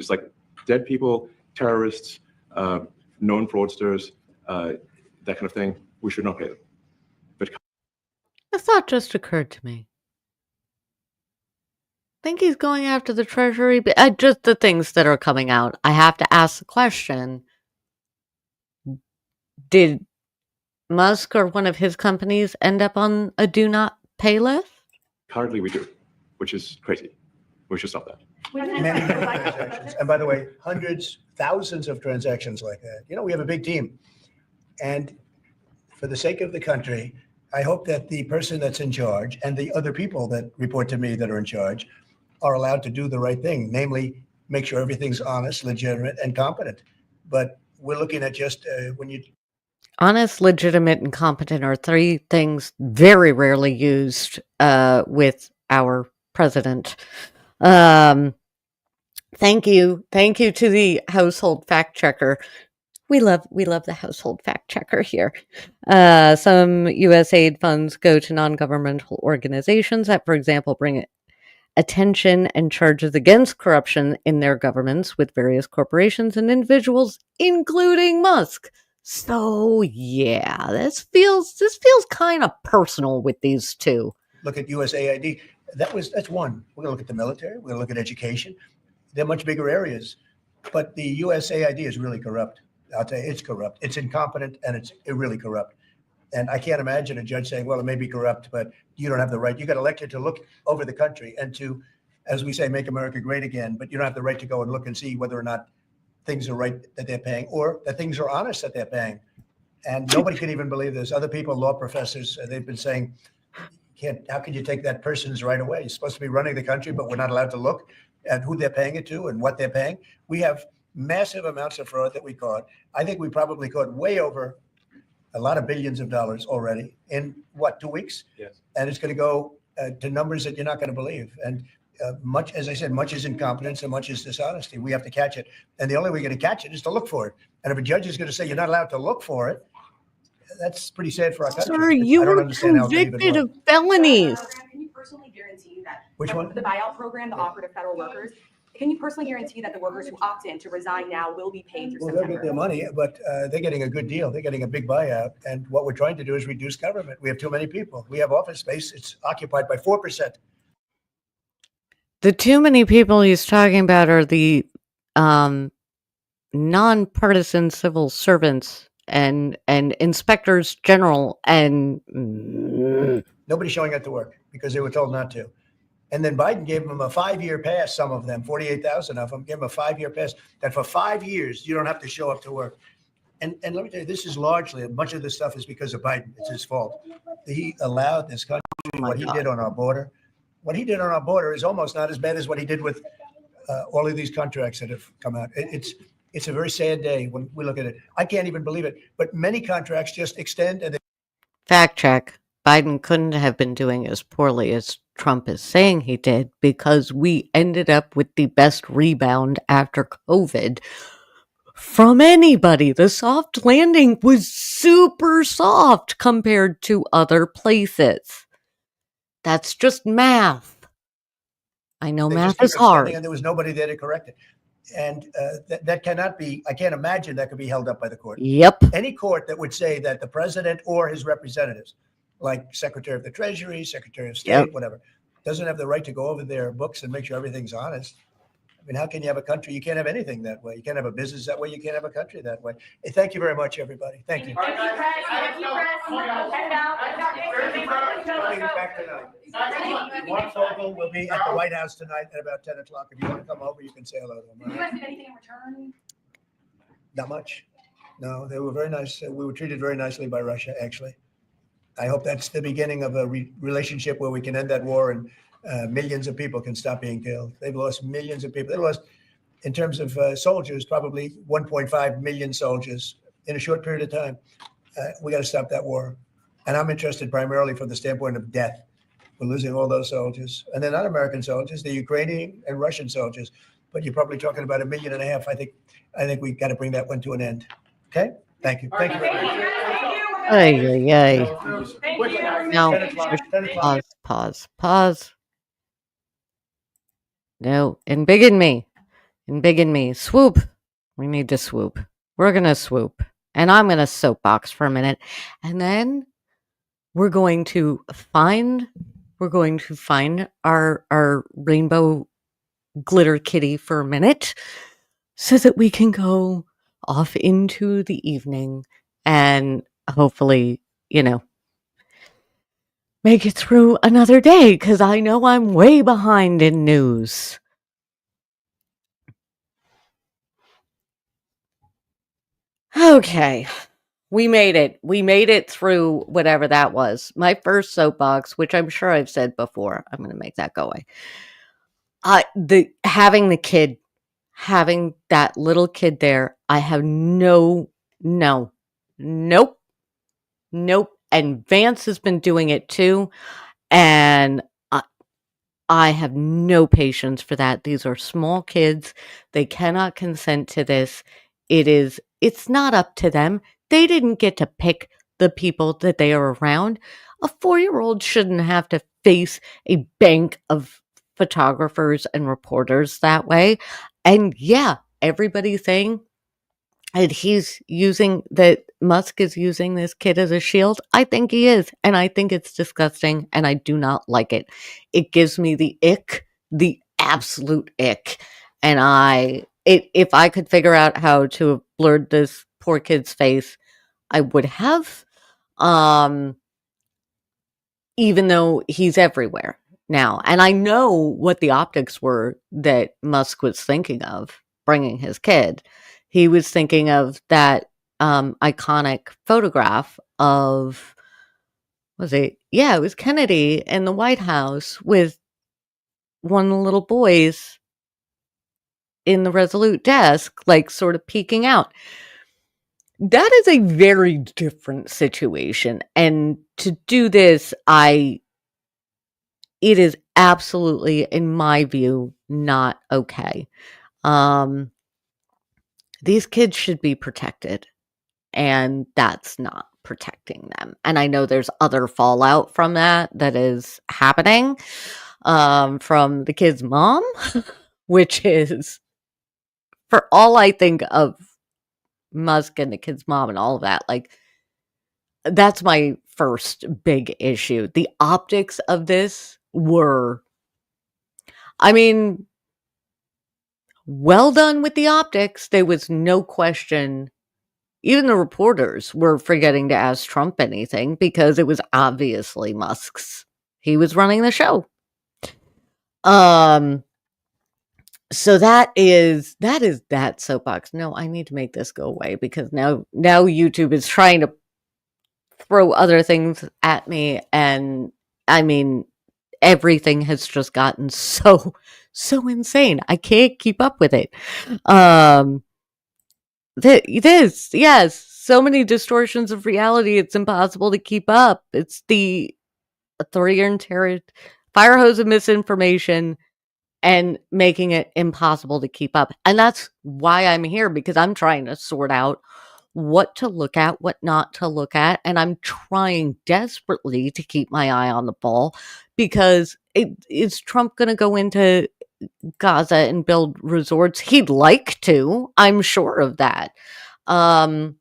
like dead people, terrorists, known fraudsters, that kind of thing. We should not pay them. But A thought just occurred to me. I think he's going after the Treasury, but just the things that are coming out. I have to ask the question: did Musk or one of his companies end up on a do not pay list? currently we do, which is crazy. We should stop that. Many transactions. And by the way, hundreds, thousands of transactions like that. We have a big team. And for the sake of the country, I hope that the person that's in charge and the other people that report to me that are in charge are allowed to do the right thing, namely make sure everything's honest, legitimate, and competent. But we're looking at just when you... Honest, legitimate, and competent are three things very rarely used with our president. Thank you to the household fact checker. We love the household fact checker here. Some U.S. aid funds go to non-governmental organizations that, for example, bring attention and charges against corruption in their governments with various corporations and individuals, including Musk. So yeah, this feels kind of personal with these two. Look at USAID. That's one. We're going to look at the military. We're going to look at education. They're much bigger areas. But the USAID is really corrupt. I'll tell you, it's corrupt. It's incompetent, and it's really corrupt. And I can't imagine a judge saying, well, it may be corrupt, but you don't have the right. You got elected to look over the country and to as we say, make America great again, but you don't have the right to go and look and see whether or not things are right that they're paying or that things are honest that they're paying. And nobody can even believe this. Other people, law professors, they've been saying, how can you take that person's right away? You're supposed to be running the country, but we're not allowed to look at who they're paying it to and what they're paying. We have massive amounts of fraud that we caught. I think we probably caught way over a lot of billions of dollars already in 2 weeks? Yes. And it's going to go to numbers that you're not going to believe. And much, as I said, much is incompetence and much is dishonesty. We have to catch it. And the only way we're going to catch it is to look for it. And if a judge is going to say you're not allowed to look for it, that's pretty sad for our country. Sir, you I don't were understand how it even convicted works. of felonies. Can you personally guarantee that? Which one? The buyout program, the offer to federal workers. Can you personally guarantee that the workers who opt in to resign now will be paid through Well, they'll get September? their money, but they're getting a good deal. They're getting a big buyout. And what we're trying to do is reduce government. We have too many people. We have office space. It's occupied by 4%. The too many people he's talking about are the nonpartisan civil servants and inspectors general and Nobody's showing up to work because they were told not to. And then Biden gave them a 5-year pass, some of them, 48,000 of them, gave them a 5-year pass that for 5 years, you don't have to show up to work. And let me tell you, this is largely, much of this stuff is because of Biden. It's his fault. He allowed this country, what he did on our border. What he did on our border is almost not as bad as what he did with all of these contracts that have come out. It's a very sad day when we look at it. I can't even believe it. But many contracts just extend and fact check. Biden couldn't have been doing as poorly as Trump is saying he did because we ended up with the best rebound after COVID from anybody. The soft landing was super soft compared to other places. That's just math. I know they math just keep is hard. extending, and there was nobody there to correct it. And that cannot be, I can't imagine that could be held up by the court. Yep. Any court that would say that the president or his representatives, like Secretary of the Treasury, Secretary of State, Yep. whatever, doesn't have the right to go over their books and make sure everything's honest. I mean, how can you have a country? You can't have anything that way. You can't have a business that way. You can't have a country that way. Hey, thank you very much, everybody. Thank you. Thank you, Press. Thank you, Press. Head out. Coming back tonight. Mark Fogel will be at the White House tonight at about 10 o'clock. If you want to come over, you can say hello to him. Did you guys get anything in return? Not much. No, they were very nice. We were treated very nicely by Russia, actually. I hope that's the beginning of a relationship where we can end that war and millions of people can stop being killed. They've lost millions of people. They lost, in terms of soldiers, probably 1.5 million soldiers in a short period of time. We got to stop that war. And I'm interested primarily from the standpoint of death. We're losing all those soldiers. And they're not American soldiers, they're Ukrainian and Russian soldiers. But you're probably talking about 1.5 million. I think we got to bring that one to an end. Okay? Thank you. Thank you very much. Ay, ay, ay. Thank you. Now, 10 o'clock, 10 o'clock. pause. No, embiggen me. Swoop. We need to swoop. We're going to swoop. And I'm going to soapbox for a minute. And then we're going to find our rainbow glitter kitty for a minute so that we can go off into the evening and hopefully, make it through another day because I know I'm way behind in news. Okay. We made it. We made it through whatever that was. My first soapbox, which I'm sure I've said before. I'm going to make that go away. Having that little kid there, I have nope. And Vance has been doing it too. And I have no patience for that. These are small kids. They cannot consent to this. It's not up to them. They didn't get to pick the people that they are around. A 4-year-old shouldn't have to face a bank of photographers and reporters that way. And yeah, everybody's saying that Musk is using this kid as a shield. I think he is. And I think it's disgusting. And I do not like it. It gives me the ick, the absolute ick. And if I could figure out how to have blurred this poor kid's face, I would have. Even though he's everywhere. now. And I know what the optics were that Musk was thinking of bringing his kid. He was thinking of that iconic photograph of, was it? Yeah, it was Kennedy in the White House with one of the little boys in the Resolute desk, like sort of peeking out. That is a very different situation. And to do this, it is absolutely, in my view, not okay. These kids should be protected, and that's not protecting them. And I know there's other fallout from that is happening from the kid's mom, which is, for all I think of Musk and the kid's mom and all of that, like, that's my first big issue. The optics of this were, I mean, well done with the optics. There was no question. Even the reporters were forgetting to ask Trump anything because it was obviously Musk's. He was running the show. So that is that soapbox. No, I need to make this go away because now YouTube is trying to throw other things at me, and I mean, everything has just gotten so insane. I can't keep up with it. This, yes, so many distortions of reality. It's impossible to keep up. It's the authoritarian fire hose of misinformation and making it impossible to keep up. And that's why I'm here, because I'm trying to sort out what to look at, what not to look at. And I'm trying desperately to keep my eye on the ball, because is Trump going to go into Gaza and build resorts? He'd like to, I'm sure of that. But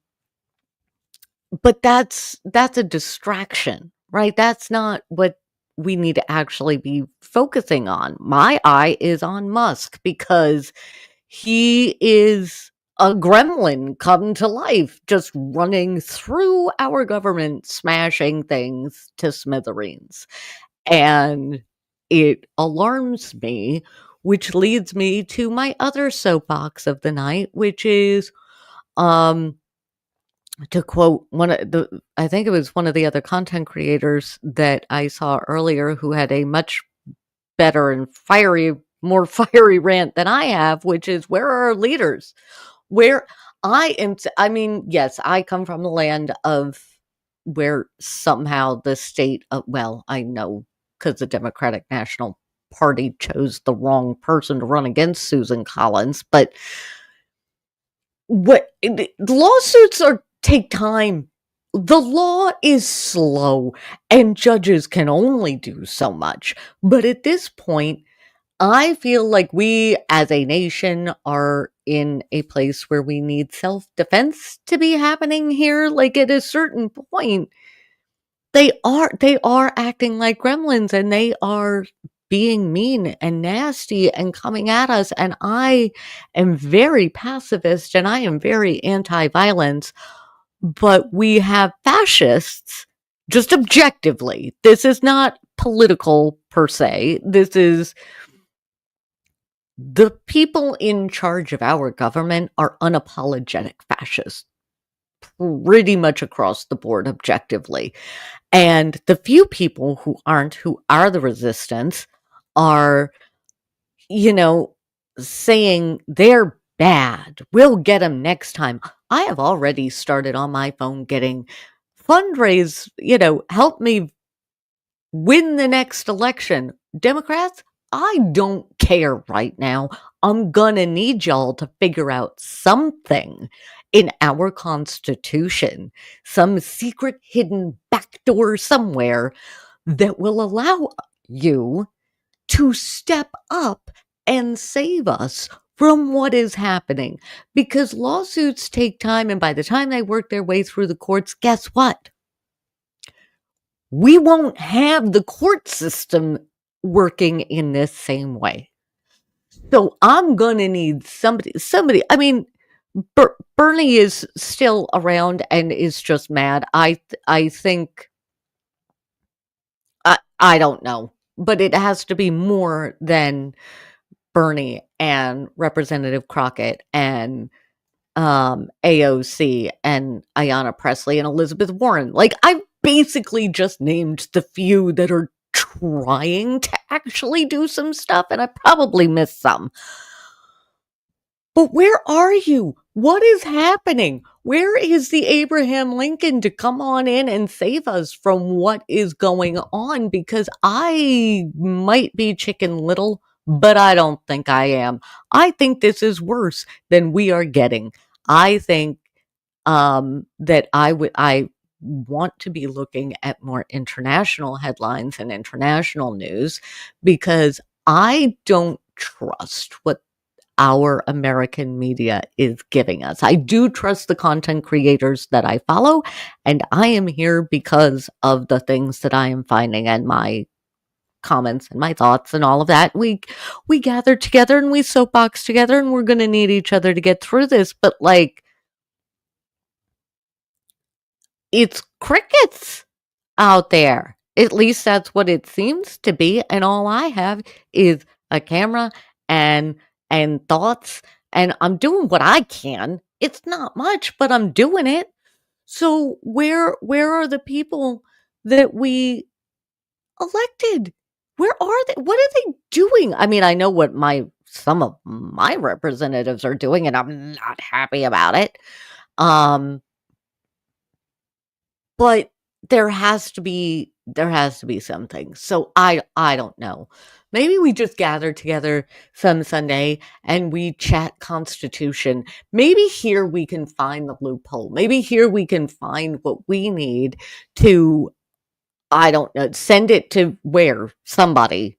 that's a distraction, right? That's not what we need to actually be focusing on. My eye is on Musk, because he is a gremlin come to life, just running through our government, smashing things to smithereens. And it alarms me, which leads me to my other soapbox of the night, which is, to quote I think it was one of the other content creators that I saw earlier, who had a much better and more fiery rant than I have, which is, where are our leaders? Where I mean, yes, I come from the land of where somehow the state, well, I know because the Democratic National Party chose the wrong person to run against Susan Collins, but the lawsuits take time. The law is slow, and judges can only do so much. But at this point, I feel like we as a nation are in a place where we need self-defense to be happening here. Like, at a certain point, they are acting like gremlins, and they are being mean and nasty and coming at us. And I am very pacifist, and I am very anti-violence. But we have fascists, just objectively. This is not political per se. This is, the people in charge of our government are unapologetic fascists, pretty much across the board, objectively. And the few people who aren't, who are the resistance, are, saying they're bad. We'll get them next time. I have already started on my phone getting fundraise, help me win the next election. Democrats, I don't care right now. I'm gonna need y'all to figure out something in our Constitution, some secret hidden backdoor somewhere that will allow you to step up and save us from what is happening. Because lawsuits take time, and by the time they work their way through the courts, guess what? We won't have the court system working in this same way. So I'm going to need somebody. I mean, Bernie is still around and is just mad. I think, I don't know. but it has to be more than Bernie and Representative Crockett and AOC and Ayanna Pressley and Elizabeth Warren. Like, I basically just named the few that are trying to actually do some stuff, and I probably missed some. But where are you? What is happening? Where is the Abraham Lincoln to come on in and save us from what is going on? Because I might be Chicken Little, but I don't think I am. I think this is worse than we are getting. I think that I want to be looking at more international headlines and international news, because I don't trust what our American media is giving us. I do trust the content creators that I follow, and I am here because of the things that I am finding and my comments and my thoughts and all of that. We gather together and we soapbox together, and we're going to need each other to get through this. But like, it's crickets out there. At least that's what it seems to be. And all I have is a camera and thoughts, and I'm doing what I can. It's not much, but I'm doing it. So where are the people that we elected? Where are they? What are they doing? I mean, I know what some of my representatives are doing, and I'm not happy about it. But there has to be something. So I don't know. Maybe we just gather together some Sunday and we chat Constitution. Maybe here we can find the loophole. Maybe here we can find what we need to, I don't know, send it to where? Somebody,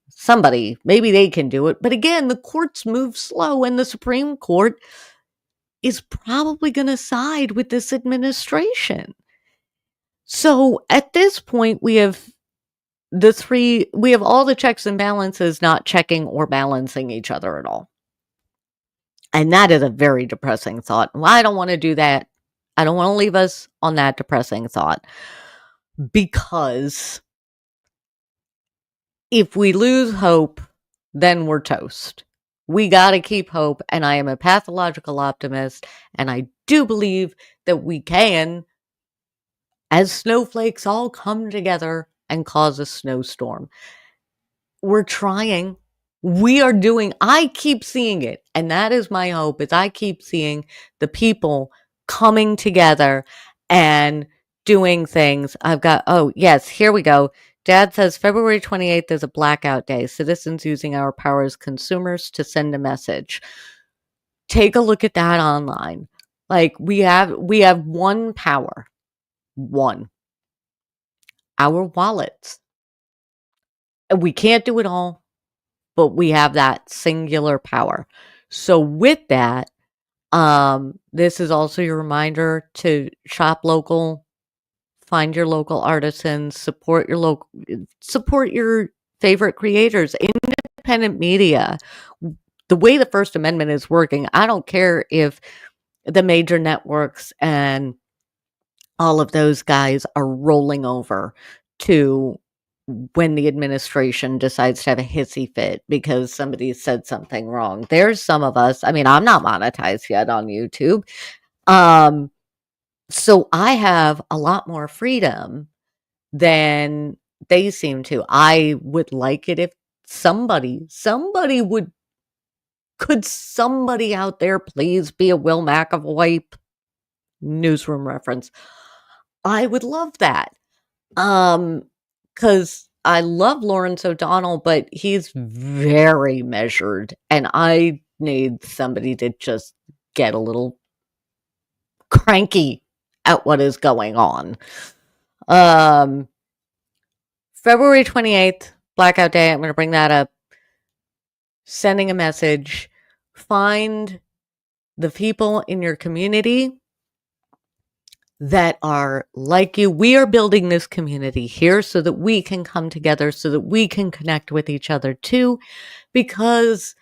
maybe they can do it. But again, the courts move slow, and the Supreme Court is probably going to side with this administration. So at this point, we have all the checks and balances not checking or balancing each other at all. And that is a very depressing thought. Well, I don't want to do that. I don't want to leave us on that depressing thought, because if we lose hope, then we're toast. We got to keep hope. And I am a pathological optimist. And I do believe that we can, as snowflakes all come together and cause a snowstorm. We're trying. We are doing. I keep seeing it. And that is my hope, is I keep seeing the people coming together and doing things. Oh, yes, here we go. Dad says February 28th is a blackout day. Citizens using our power as consumers to send a message. Take a look at that online. Like, we have one power. One. Our wallets. We can't do it all, but we have that singular power. So with that, this is also your reminder to shop local, find your local artisans, support your favorite creators, independent media. The way the First Amendment is working, I don't care if the major networks and all of those guys are rolling over to when the administration decides to have a hissy fit because somebody said something wrong. There's some of us, I mean, I'm not monetized yet on YouTube. So I have a lot more freedom than they seem to. I would like it if somebody would, could somebody out there please be a Will McAvoy newsroom reference? I would love that. Because I love Lawrence O'Donnell, but he's very measured, and I need somebody to just get a little cranky at what is going on. February 28th, Blackout Day, I'm going to bring that up. Sending a message. Find the people in your community that are like you. We are building this community here so that we can come together, so that we can connect with each other too, because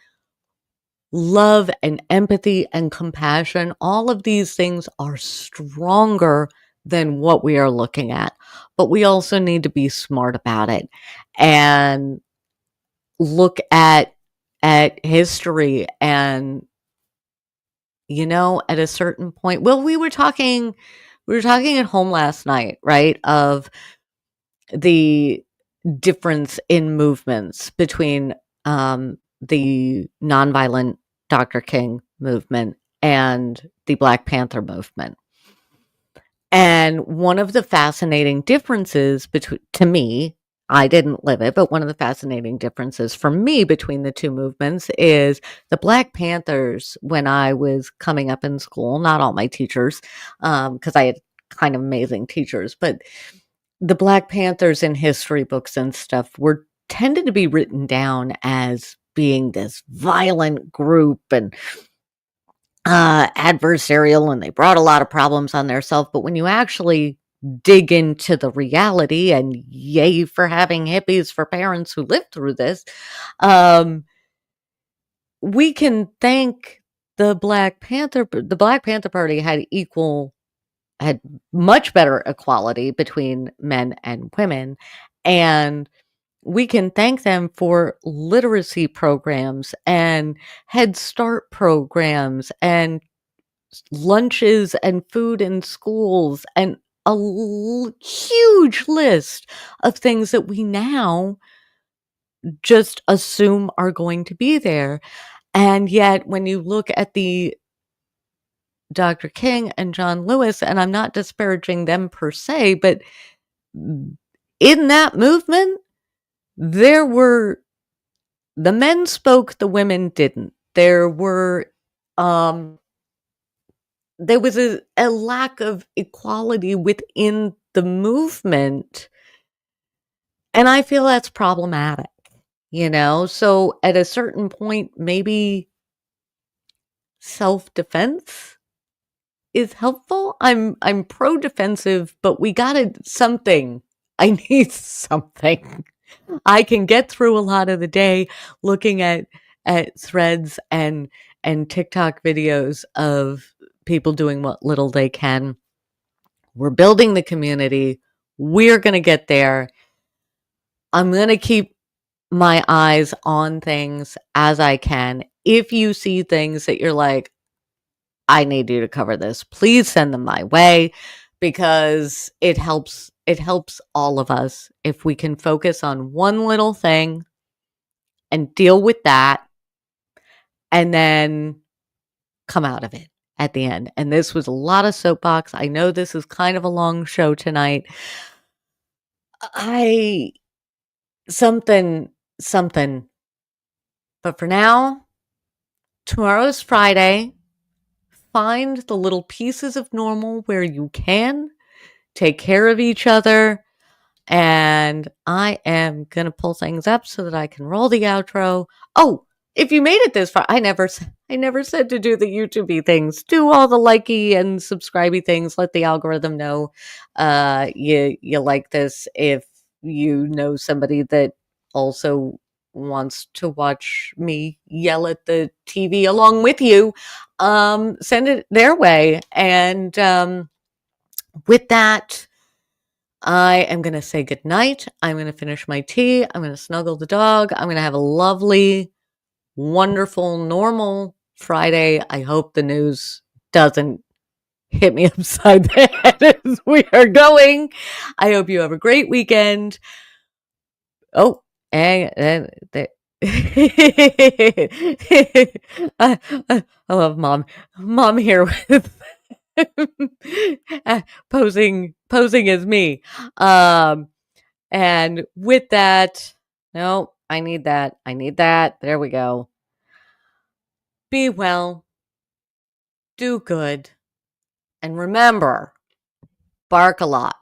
love and empathy and compassion, all of these things are stronger than what we are looking at. But we also need to be smart about it. And look at history and, at a certain point, well, we were talking at home last night, right, of the difference in movements between the nonviolent Dr. King movement and the Black Panther movement. And one of the fascinating differences to me, I didn't live it, but one of the fascinating differences for me between the two movements is the Black Panthers, when I was coming up in school, not all my teachers, because I had kind of amazing teachers, but the Black Panthers in history books and stuff were tended to be written down as being this violent group and adversarial, and they brought a lot of problems on themselves. But when you actually dig into the reality, and yay for having hippies for parents who lived through this, we can thank the Black Panther. The Black Panther Party had much better equality between men and women, and we can thank them for literacy programs and Head Start programs and lunches and food in schools and a huge list of things that we now just assume are going to be there. And yet, when you look at the Dr. King and John Lewis, and I'm not disparaging them per se, but in that movement, there were the men spoke, the women didn't. There was a lack of equality within the movement, and I feel that's problematic, So at a certain point, maybe self-defense is helpful. I'm pro-defensive, but we gotta something. I need something. I can get through a lot of the day looking at threads and TikTok videos of people doing what little they can. We're building the community. We're going to get there. I'm going to keep my eyes on things as I can. If you see things that you're like, I need you to cover this, please send them my way, because it helps all of us if we can focus on one little thing and deal with that and then come out of it at the end. And this was a lot of soapbox. I know this is kind of a long show tonight. Something. But for now, tomorrow's Friday. Find the little pieces of normal where you can. Take care of each other. And I am going to pull things up so that I can roll the outro. Oh, if you made it this far, I never said to do the YouTube-y things. Do all the likey and subscribey things. Let the algorithm know you like this. If you know somebody that also wants to watch me yell at the TV along with you, send it their way. And with that, I am going to say goodnight. I'm going to finish my tea. I'm going to snuggle the dog. I'm going to have a lovely, wonderful, normal Friday. I hope the news doesn't hit me upside the head as we are going. I hope you have a great weekend. Oh, and I love mom. Mom here with posing as me. And with that, no, I need that. There we go. Be well, do good, and remember, bark a lot.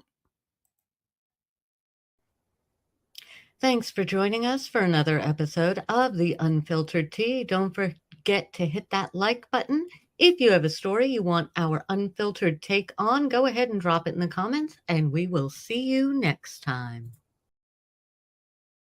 Thanks for joining us for another episode of The Unfiltered Tea. Don't forget to hit that like button. If you have a story you want our unfiltered take on, go ahead and drop it in the comments, and we will see you next time.